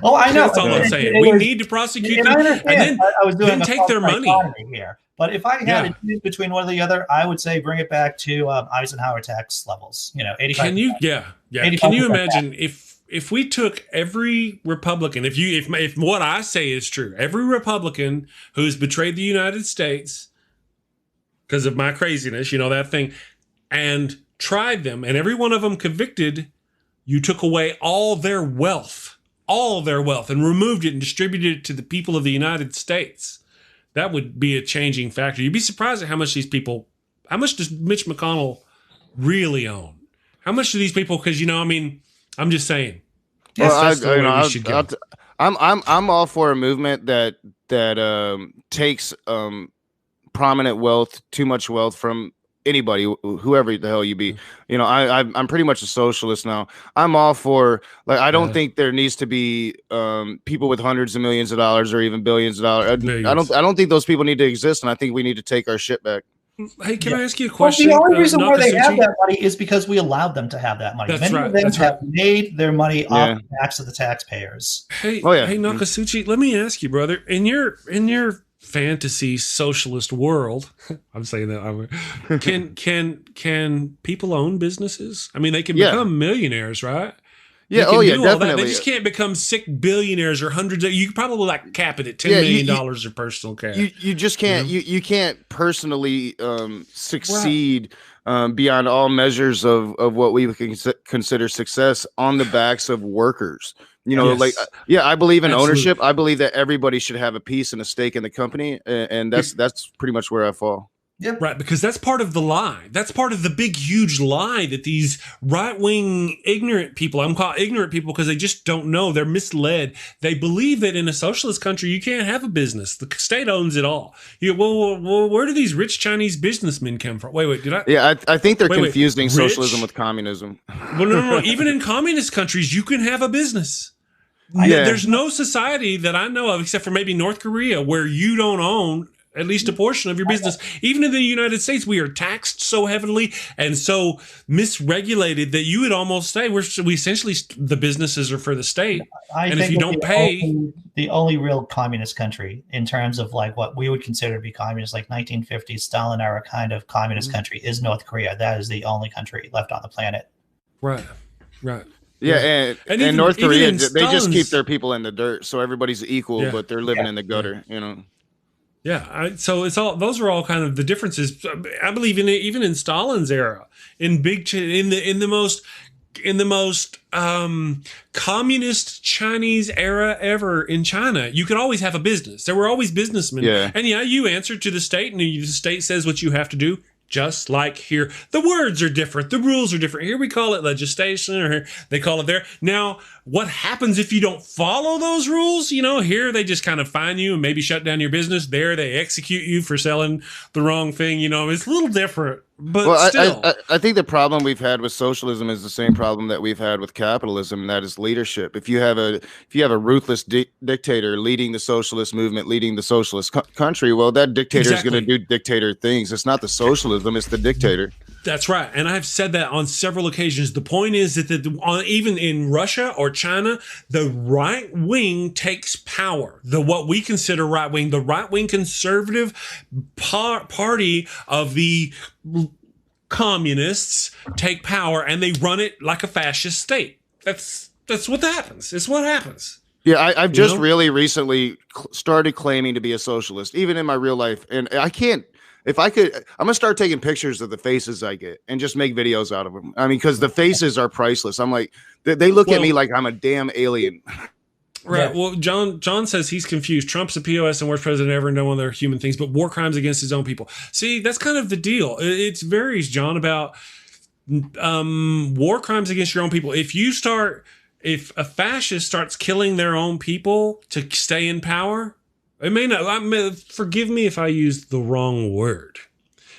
Oh, I know. That's all I'm saying. We need to prosecute them and then take their money. Here. But if I had to choose between one or the other, I would say bring it back to Eisenhower tax levels. 85. Can you imagine if we took every Republican, if what I say is true, every Republican who's betrayed the United States because of my craziness, that thing, and tried them, and every one of them convicted, you took away all their wealth, and removed it and distributed it to the people of the United States. That would be a changing factor. You'd be surprised at how much these people How much does Mitch McConnell really own? How much do these people? Because I mean, I'm just saying. That's the way we should go. I'm all for a movement that takes prominent wealth, too much wealth from anybody, whoever the hell you be. I'm pretty much a socialist now. I'm all for, like, I don't think there needs to be people with hundreds of millions of dollars or even billions of dollars. I don't think those people need to exist, and I think we need to take our shit back. Hey, can I ask you a question? Well, the only reason why they have that money is because we allowed them to have that money. That's right. Many of them have made their money off the backs of the taxpayers. Hey, hey, Nokasuchi, let me ask you, brother, in your fantasy socialist world, I'm saying that, can people own businesses? I mean, they can become millionaires, right? Yeah, definitely. They just can't become sick billionaires or hundreds of. You could probably like cap it at $10 million of personal cash. You just can't. You can't personally succeed beyond all measures of what we consider success on the backs of workers. I believe in ownership. I believe that everybody should have a piece and a stake in the company, and that's pretty much where I fall. Yep. Right, because that's part of the lie. That's part of the big, huge lie that these right-wing ignorant people, I'm calling ignorant people because they just don't know. They're misled. They believe that in a socialist country, you can't have a business. The state owns it all. Well, where do these rich Chinese businessmen come from? Wait, did I? Yeah, I think they're confusing socialism with communism. Well, no. Even in communist countries, you can have a business. There's no society that I know of, except for maybe North Korea, where you don't own at least a portion of your business. Even in the United States, we are taxed so heavily and so misregulated that you would almost say we essentially, the businesses are for the state. And if you don't pay, the only real communist country in terms of like what we would consider to be communist, like 1950s Stalin era kind of communist country, is North Korea. That is the only country left on the planet. Right. Yeah, and even, North Korea, they just keep their people in the dirt, so everybody's equal, but they're living in the gutter, Yeah, so it's all; those are all kind of the differences. I believe even in Stalin's era, in the most communist Chinese era ever in China, you could always have a business. There were always businessmen, and you answer to the state, and the state says what you have to do. Just like here, the words are different, the rules are different. Here we call it legislation, or here they call it there. Now, what happens if you don't follow those rules? Here they just kind of fine you and maybe shut down your business. There they execute you for selling the wrong thing. It's a little different, but still. I think the problem we've had with socialism is the same problem that we've had with capitalism, and that is leadership. If you have a ruthless dictator leading the socialist movement, leading the socialist country, well, that dictator is going to do dictator things. It's not the socialism; it's the dictator. That's right, and I've said that on several occasions. The point is that even in Russia or China, the right wing takes power. What we consider right wing, the right wing conservative party of the communists take power, and they run it like a fascist state. That's what happens. It's what happens. Yeah, I've just really recently started claiming to be a socialist, even in my real life, and I can't. If I could, I'm gonna start taking pictures of the faces I get and just make videos out of them. I mean, because the faces are priceless. I'm like, they look at me like I'm a damn alien. Right. Well, John says he's confused. Trump's a POS and worst president ever, and no one of their human things, but war crimes against his own people. See, that's kind of the deal. It varies, John, about war crimes against your own people. If a fascist starts killing their own people to stay in power, it may not. Forgive me if I used the wrong word.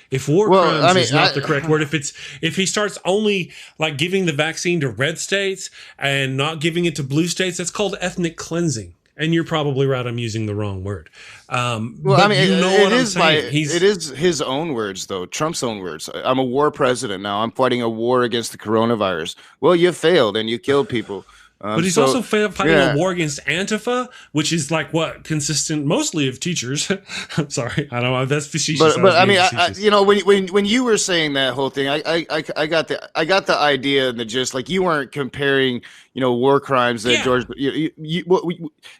If war crimes is not the correct word, if he starts only like giving the vaccine to red states and not giving it to blue states, that's called ethnic cleansing. And you're probably right. I'm using the wrong word. It is his own words, though. Trump's own words. I'm a war president now. I'm fighting a war against the coronavirus. Well, you failed and you killed people. But he's also fighting a war against Antifa, which is like what consistent mostly of teachers. I'm sorry, I don't know. That's facetious. But I mean, when you were saying that whole thing, I got the idea and the gist. Like you weren't comparing, war crimes that George.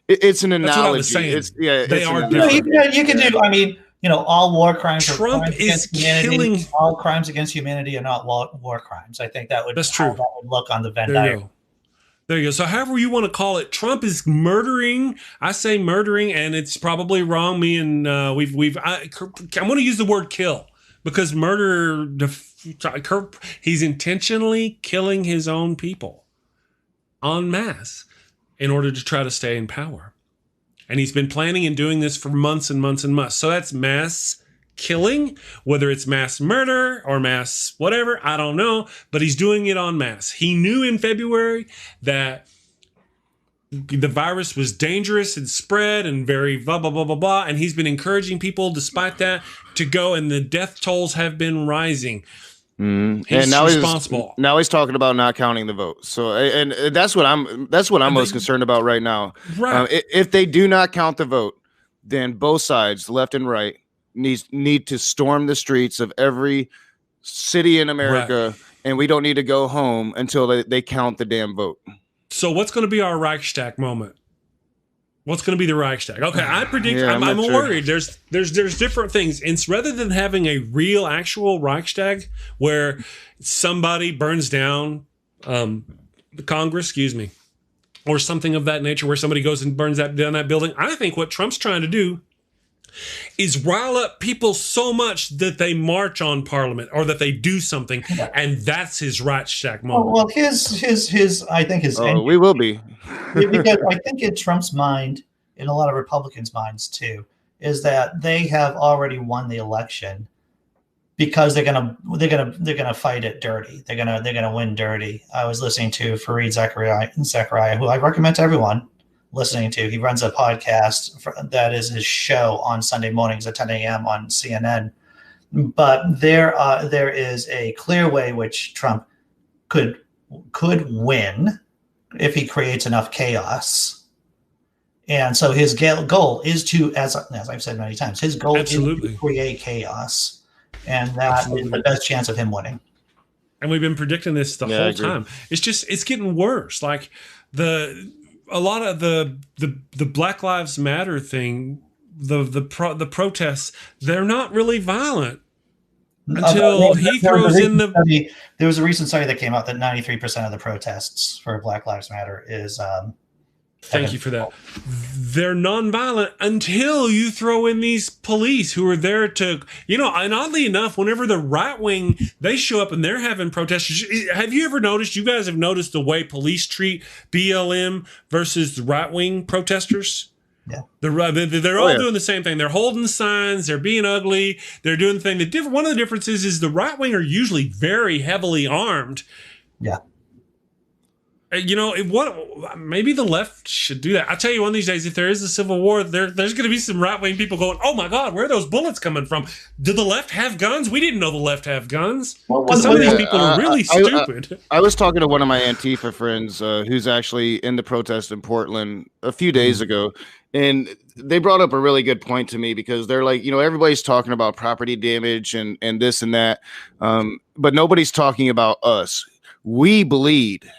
It's an analogy. They are different. You can do. I mean, all war crimes. Trump is killing. All crimes against humanity are not war crimes. I think that's true. How that would look on the Venn diagram. There you go. So however you want to call it, Trump is murdering. I say murdering, and it's probably wrong. Me and I'm going to use the word kill because he's intentionally killing his own people en masse in order to try to stay in power. And he's been planning and doing this for months and months and months. So that's mass killing, whether it's mass murder or mass whatever, I don't know, but he's doing it en masse. He knew in February that the virus was dangerous and spread and very blah, blah, blah, blah, blah. And he's been encouraging people, despite that, to go, and the death tolls have been rising. He's and now responsible. Now he's talking about not counting the vote. So, and that's what I'm most concerned about right now. Right. If they do not count the vote, then both sides, left and right, need to storm the streets of every city in America, right. And we don't need to go home until they count the damn vote. So what's going to be our Reichstag moment? What's going to be the Reichstag? Okay, I predict. Yeah, I'm worried. There's different things. It's rather than having a real, actual Reichstag where somebody burns down the Congress, or something of that nature, where somebody goes and burns down that building. I think what Trump's trying to do is rile up people so much that they march on Parliament or that they do something, and that's his Reichstag moment. Well, his I think his. Oh, we will be. Because I think in Trump's mind, in a lot of Republicans' minds too, is that they have already won the election because they're gonna fight it dirty. They're gonna win dirty. I was listening to Fareed Zakaria, who I recommend to everyone listening to. He runs a podcast that is his show on Sunday mornings at 10 a.m. on CNN. But there is a clear way which Trump could win if he creates enough chaos. And so his goal is to, as I've said many times, his goal is to create chaos. And that is the best chance of him winning. And we've been predicting this the whole time. It's getting worse. Like a lot of the Black Lives Matter thing, the protests, they're not really violent until he throws in the. There was a recent study that came out that 93% of the protests for Black Lives Matter is. Thank you for that. They're nonviolent until you throw in these police who are there to, and oddly enough, whenever the right wing, they show up and they're having protests. Have you ever noticed, you guys have noticed the way police treat BLM versus the right wing protesters? Yeah. They're all doing the same thing. They're holding signs. They're being ugly. They're doing the thing. One of the differences is the right wing are usually very heavily armed. Yeah. Maybe the left should do that. I'll tell you, one of these days, if there is a civil war, there's going to be some right-wing people going, oh my God, where are those bullets coming from? Do the left have guns? We didn't know the left have guns. Because some of these people are really stupid. I was talking to one of my Antifa friends who's actually in the protest in Portland a few days ago. And they brought up a really good point to me because they're like, everybody's talking about property damage and this and that. But nobody's talking about us. We bleed.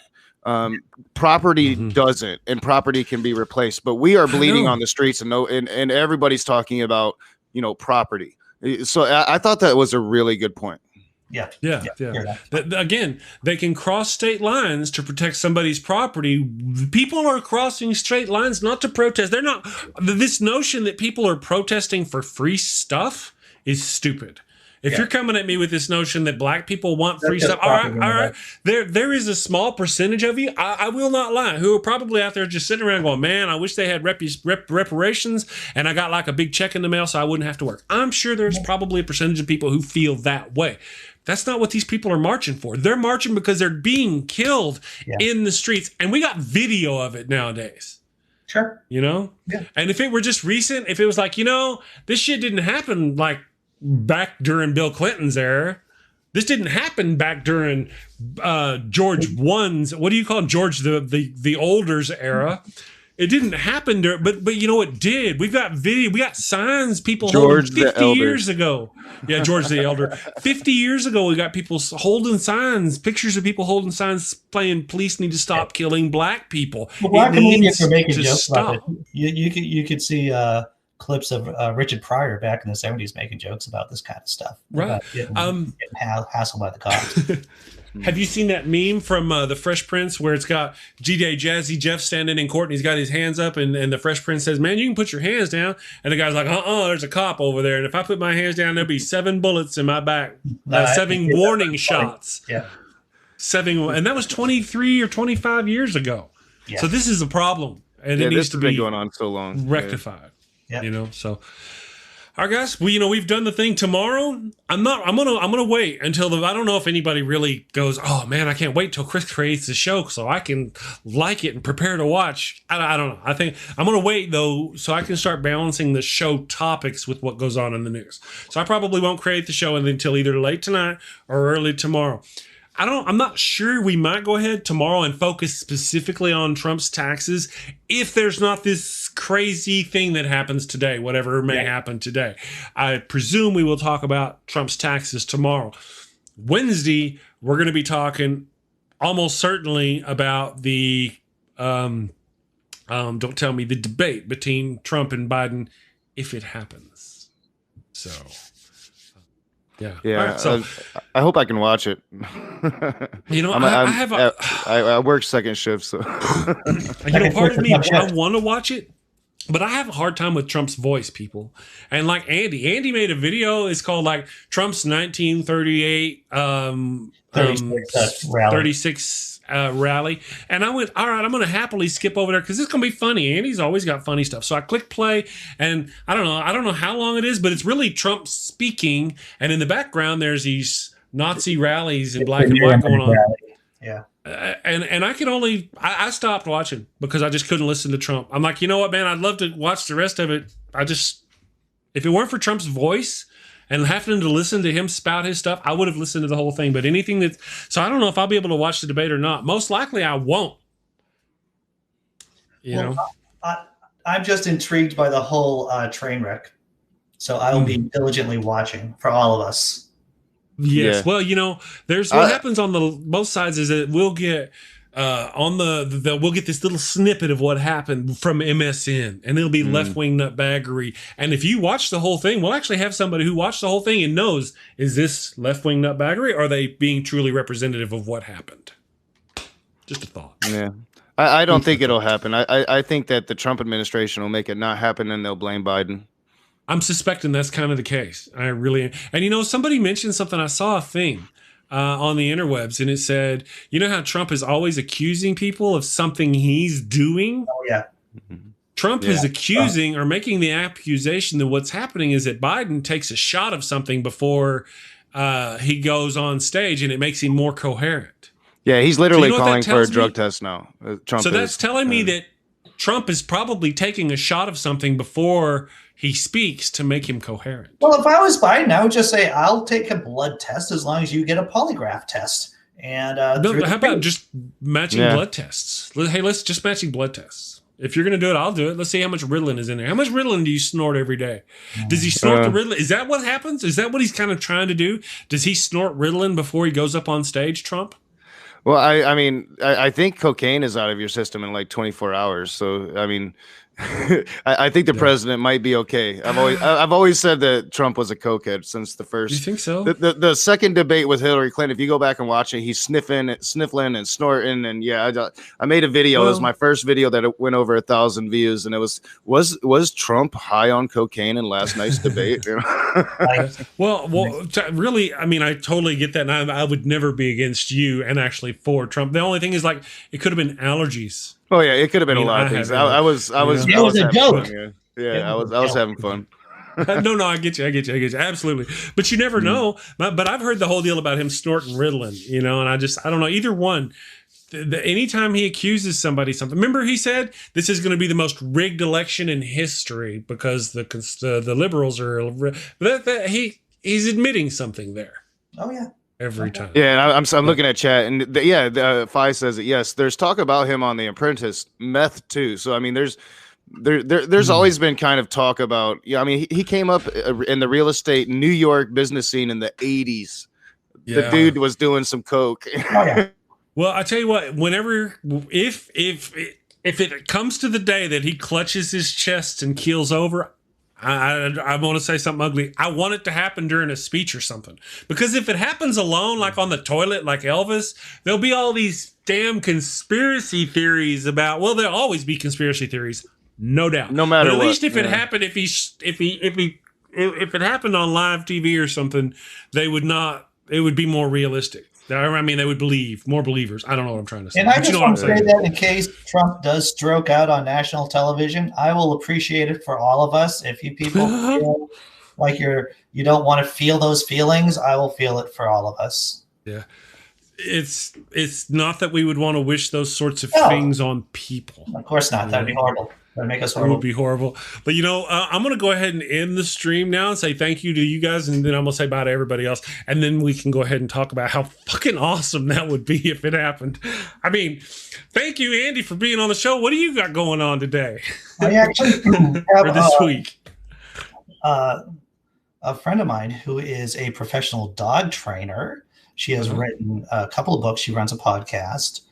Property doesn't, and property can be replaced, but we are bleeding on the streets, and everybody's talking about property. So I thought that was a really good point. Yeah. Again, they can cross state lines to protect somebody's property. People are crossing straight lines not to protest. They're not. This notion that people are protesting for free stuff is stupid. If you're coming at me with this notion that black people want free stuff, all right. There is a small percentage of you, I will not lie, who are probably out there just sitting around going, man, I wish they had reparations and I got like a big check in the mail so I wouldn't have to work. I'm sure there's probably a percentage of people who feel that way. That's not what these people are marching for. They're marching because they're being killed in the streets. And we got video of it nowadays. Sure. Yeah. And if it were just recent, if it was like, this shit didn't happen like back during Bill Clinton's era. This didn't happen back during George I's, what do you call him? George the older's era. It didn't happen during, but it did. We've got video, we got signs people holding 50 years ago. Yeah, George the Elder. 50 years ago, we got people holding signs, pictures of people holding signs playing "Police need to stop killing black people." Well, black comedians are making jokes about it. You could see clips of Richard Pryor back in the 70s making jokes about this kind of stuff. Right. About getting hassled by the cops. Have you seen that meme from The Fresh Prince where it's got G.J. Jazzy Jeff standing in court and he's got his hands up and the Fresh Prince says, man, you can put your hands down. And the guy's like, there's a cop over there. And if I put my hands down, there'll be 7 bullets in my back. 7 warning shots. Yeah. 7, and that was 23 or 25 years ago. Yeah. So this is a problem. And it needs to be going on so long. Rectified. Yeah. So all right, guys, we've done the thing tomorrow. I'm gonna wait until I don't know if anybody really goes, oh man, I can't wait till Chris creates the show so I can like it and prepare to watch. I don't know. I think I'm gonna wait though so I can start balancing the show topics with what goes on in the news. So I probably won't create the show until either late tonight or early tomorrow. I'm not sure. We might go ahead tomorrow and focus specifically on Trump's taxes if there's not this crazy thing that happens today, whatever may happen today. I presume we will talk about Trump's taxes tomorrow. Wednesday, we're going to be talking almost certainly about the, don't tell me, the debate between Trump and Biden if it happens. So... Yeah. Right, so I hope I can watch it. I work second shift, so part of me I want to watch it, but I have a hard time with Trump's voice, people. And like Andy made a video. It's called like Trump's 1938 36 rally, and I went, all right, I'm going to happily skip over there because it's going to be funny. Andy's always got funny stuff. So I click play, and I don't know how long it is, but it's really Trump speaking, and in the background there's these Nazi rallies in black and white going on. Yeah. And I could only I stopped watching because I just couldn't listen to Trump. I'm like, you know what, man, I'd love to watch the rest of it. If it weren't for Trump's voice and having to listen to him spout his stuff, I would have listened to the whole thing. But so I don't know if I'll be able to watch the debate or not. Most likely I won't. I'm just intrigued by the whole train wreck. So I will be diligently watching for all of us. Yes. Yeah. Well, there's what happens on both sides is that we'll get we'll get this little snippet of what happened from MSN, and it'll be left-wing nutbaggery. And if you watch the whole thing, we'll actually have somebody who watched the whole thing and knows, is this left-wing nutbaggery, or are they being truly representative of what happened? Just a thought. Yeah. I don't think it'll happen. I think that the Trump administration will make it not happen, and they'll blame Biden. I'm suspecting that's kind of the case. I really am. And somebody mentioned something. I saw a thing on the interwebs, and it said, you know how Trump is always accusing people of something he's doing? Oh, yeah. Trump is accusing or making the accusation that what's happening is that Biden takes a shot of something before he goes on stage, and it makes him more coherent. Yeah, he's literally calling for a drug test now. Trump that's telling me that Trump is probably taking a shot of something before he speaks to make him coherent. Well, if I was Biden, I would just say, I'll take a blood test as long as you get a polygraph test. And how about just matching blood tests? Hey, let's just matching blood tests. If you're going to do it, I'll do it. Let's see how much Ritalin is in there. How much Ritalin do you snort every day? Does he snort the Ritalin? Is that what happens? Is that what he's kind of trying to do? Does he snort Ritalin before he goes up on stage, Trump? Well, I think cocaine is out of your system in like 24 hours. So, I mean, I think the president might be okay. I've always said that Trump was a cokehead since the first. You think so? The second debate with Hillary Clinton, if you go back and watch it, he's sniffling and snorting, and I made a video. It was my first video that went over 1,000 views, and it was Trump high on cocaine in last night's debate? Really, I mean, I totally get that, and I would never be against you and actually for Trump. The only thing is, like, it could have been allergies. Oh yeah, it could have been a lot of things. I was it was a joke. I was having fun. No, I get you. Absolutely. But you never know. But I've heard the whole deal about him snorting Ritalin, and I don't know either one. Anytime he accuses somebody something, remember he said this is going to be the most rigged election in history because the liberals are. He's admitting something there. Oh yeah. Every time. Yeah, and I'm looking at chat, and Fi says that yes, there's talk about him on The Apprentice, meth too. So I mean, there's always been kind of talk about. I mean, he came up in the real estate New York business scene in the 80s. Yeah. The dude was doing some coke. Well, I tell you what, if it comes to the day that he clutches his chest and keels over, I want to say something ugly. I want it to happen during a speech or something. Because if it happens alone, like on the toilet, like Elvis, there'll be all these damn conspiracy theories about. Well, there'll always be conspiracy theories, no doubt. No matter but at what, least if it happened, if it happened on live TV or something, they would not. It would be more realistic. I mean, they would believe more believers. I don't know what I'm trying to say. And I but just you know want to what I'm say saying. that in case Trump does stroke out on national television, I will appreciate it for all of us. If you people feel like you don't want to feel those feelings, I will feel it for all of us. Yeah. It's not that we would want to wish those sorts of No. things on people. Of course not. That'd be horrible. That'd make us It horrible. would be horrible. But, I'm going to go ahead and end the stream now and say thank you to you guys. And then I'm going to say bye to everybody else. And then we can go ahead and talk about how fucking awesome that would be if it happened. I mean, thank you, Andy, for being on the show. What do you got going on today? I actually have or this week? A friend of mine who is a professional dog trainer. She has written a couple of books. She runs a podcast.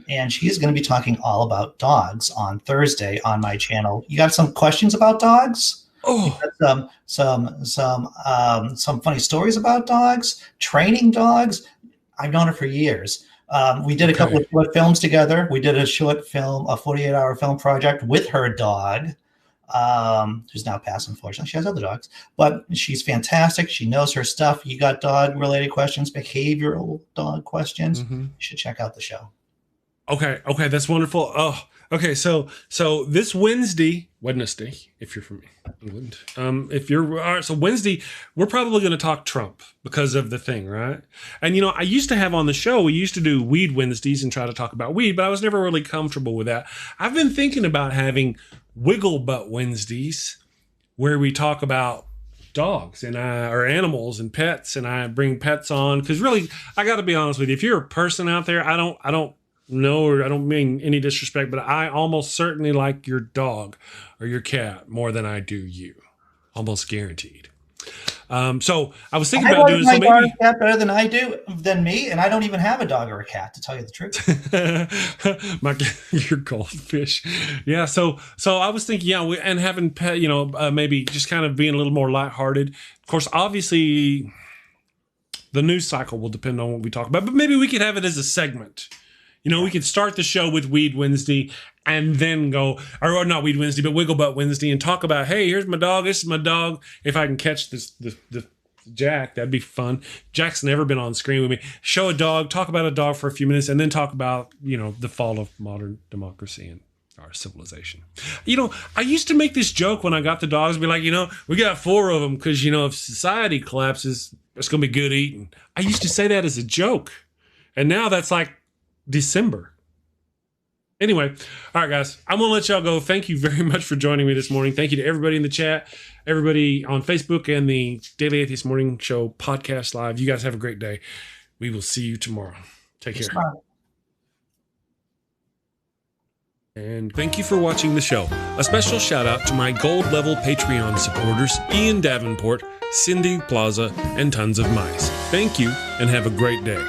And she's going to be talking all about dogs on Thursday on my channel. You got some questions about dogs? Oh, Some funny stories about dogs, training dogs. I've known her for years. We did a couple of short films together. We did a short film, a 48-hour film project with her dog, who's now passed, unfortunately. She has other dogs, but she's fantastic. She knows her stuff. You got dog-related questions, behavioral dog questions. You should check out the show. Okay, that's wonderful. Oh, okay. So this Wednesday, if you're from England, so Wednesday, we're probably going to talk Trump because of the thing, right? And I used to have on the show, we used to do Weed Wednesdays and try to talk about weed, but I was never really comfortable with that. I've been thinking about having Wiggle Butt Wednesdays, where we talk about dogs and or animals and pets, and I bring pets on because really, I got to be honest with you, if you're a person out there, I don't know, or I don't mean any disrespect, but I almost certainly like your dog or your cat more than I do you, almost guaranteed. So I was thinking about doing so maybe dog cat better than me, and I don't even have a dog or a cat, to tell you the truth. Your goldfish, yeah. So I was thinking, and having pet, maybe just kind of being a little more lighthearted. Of course, obviously, the news cycle will depend on what we talk about, but maybe we could have it as a segment. We could start the show with Weed Wednesday and then go, or not Weed Wednesday, but Wiggle Butt Wednesday, and talk about, hey, here's my dog. This is my dog. If I can catch the Jack, that'd be fun. Jack's never been on screen with me. Show a dog, talk about a dog for a few minutes, and then talk about, the fall of modern democracy and our civilization. I used to make this joke when I got the dogs, be like, we got 4 of them because, if society collapses, it's going to be good eating. I used to say that as a joke. And now that's like December. Anyway, all right, guys, I'm going to let y'all go. Thank you very much for joining me this morning. Thank you to everybody in the chat, everybody on Facebook and the Daily Atheist Morning Show podcast live. You guys have a great day. We will see you tomorrow. Take care. And thank you for watching the show. A special shout out to my gold level Patreon supporters, Ian Davenport, Cindy Plaza, and tons of mice. Thank you and have a great day.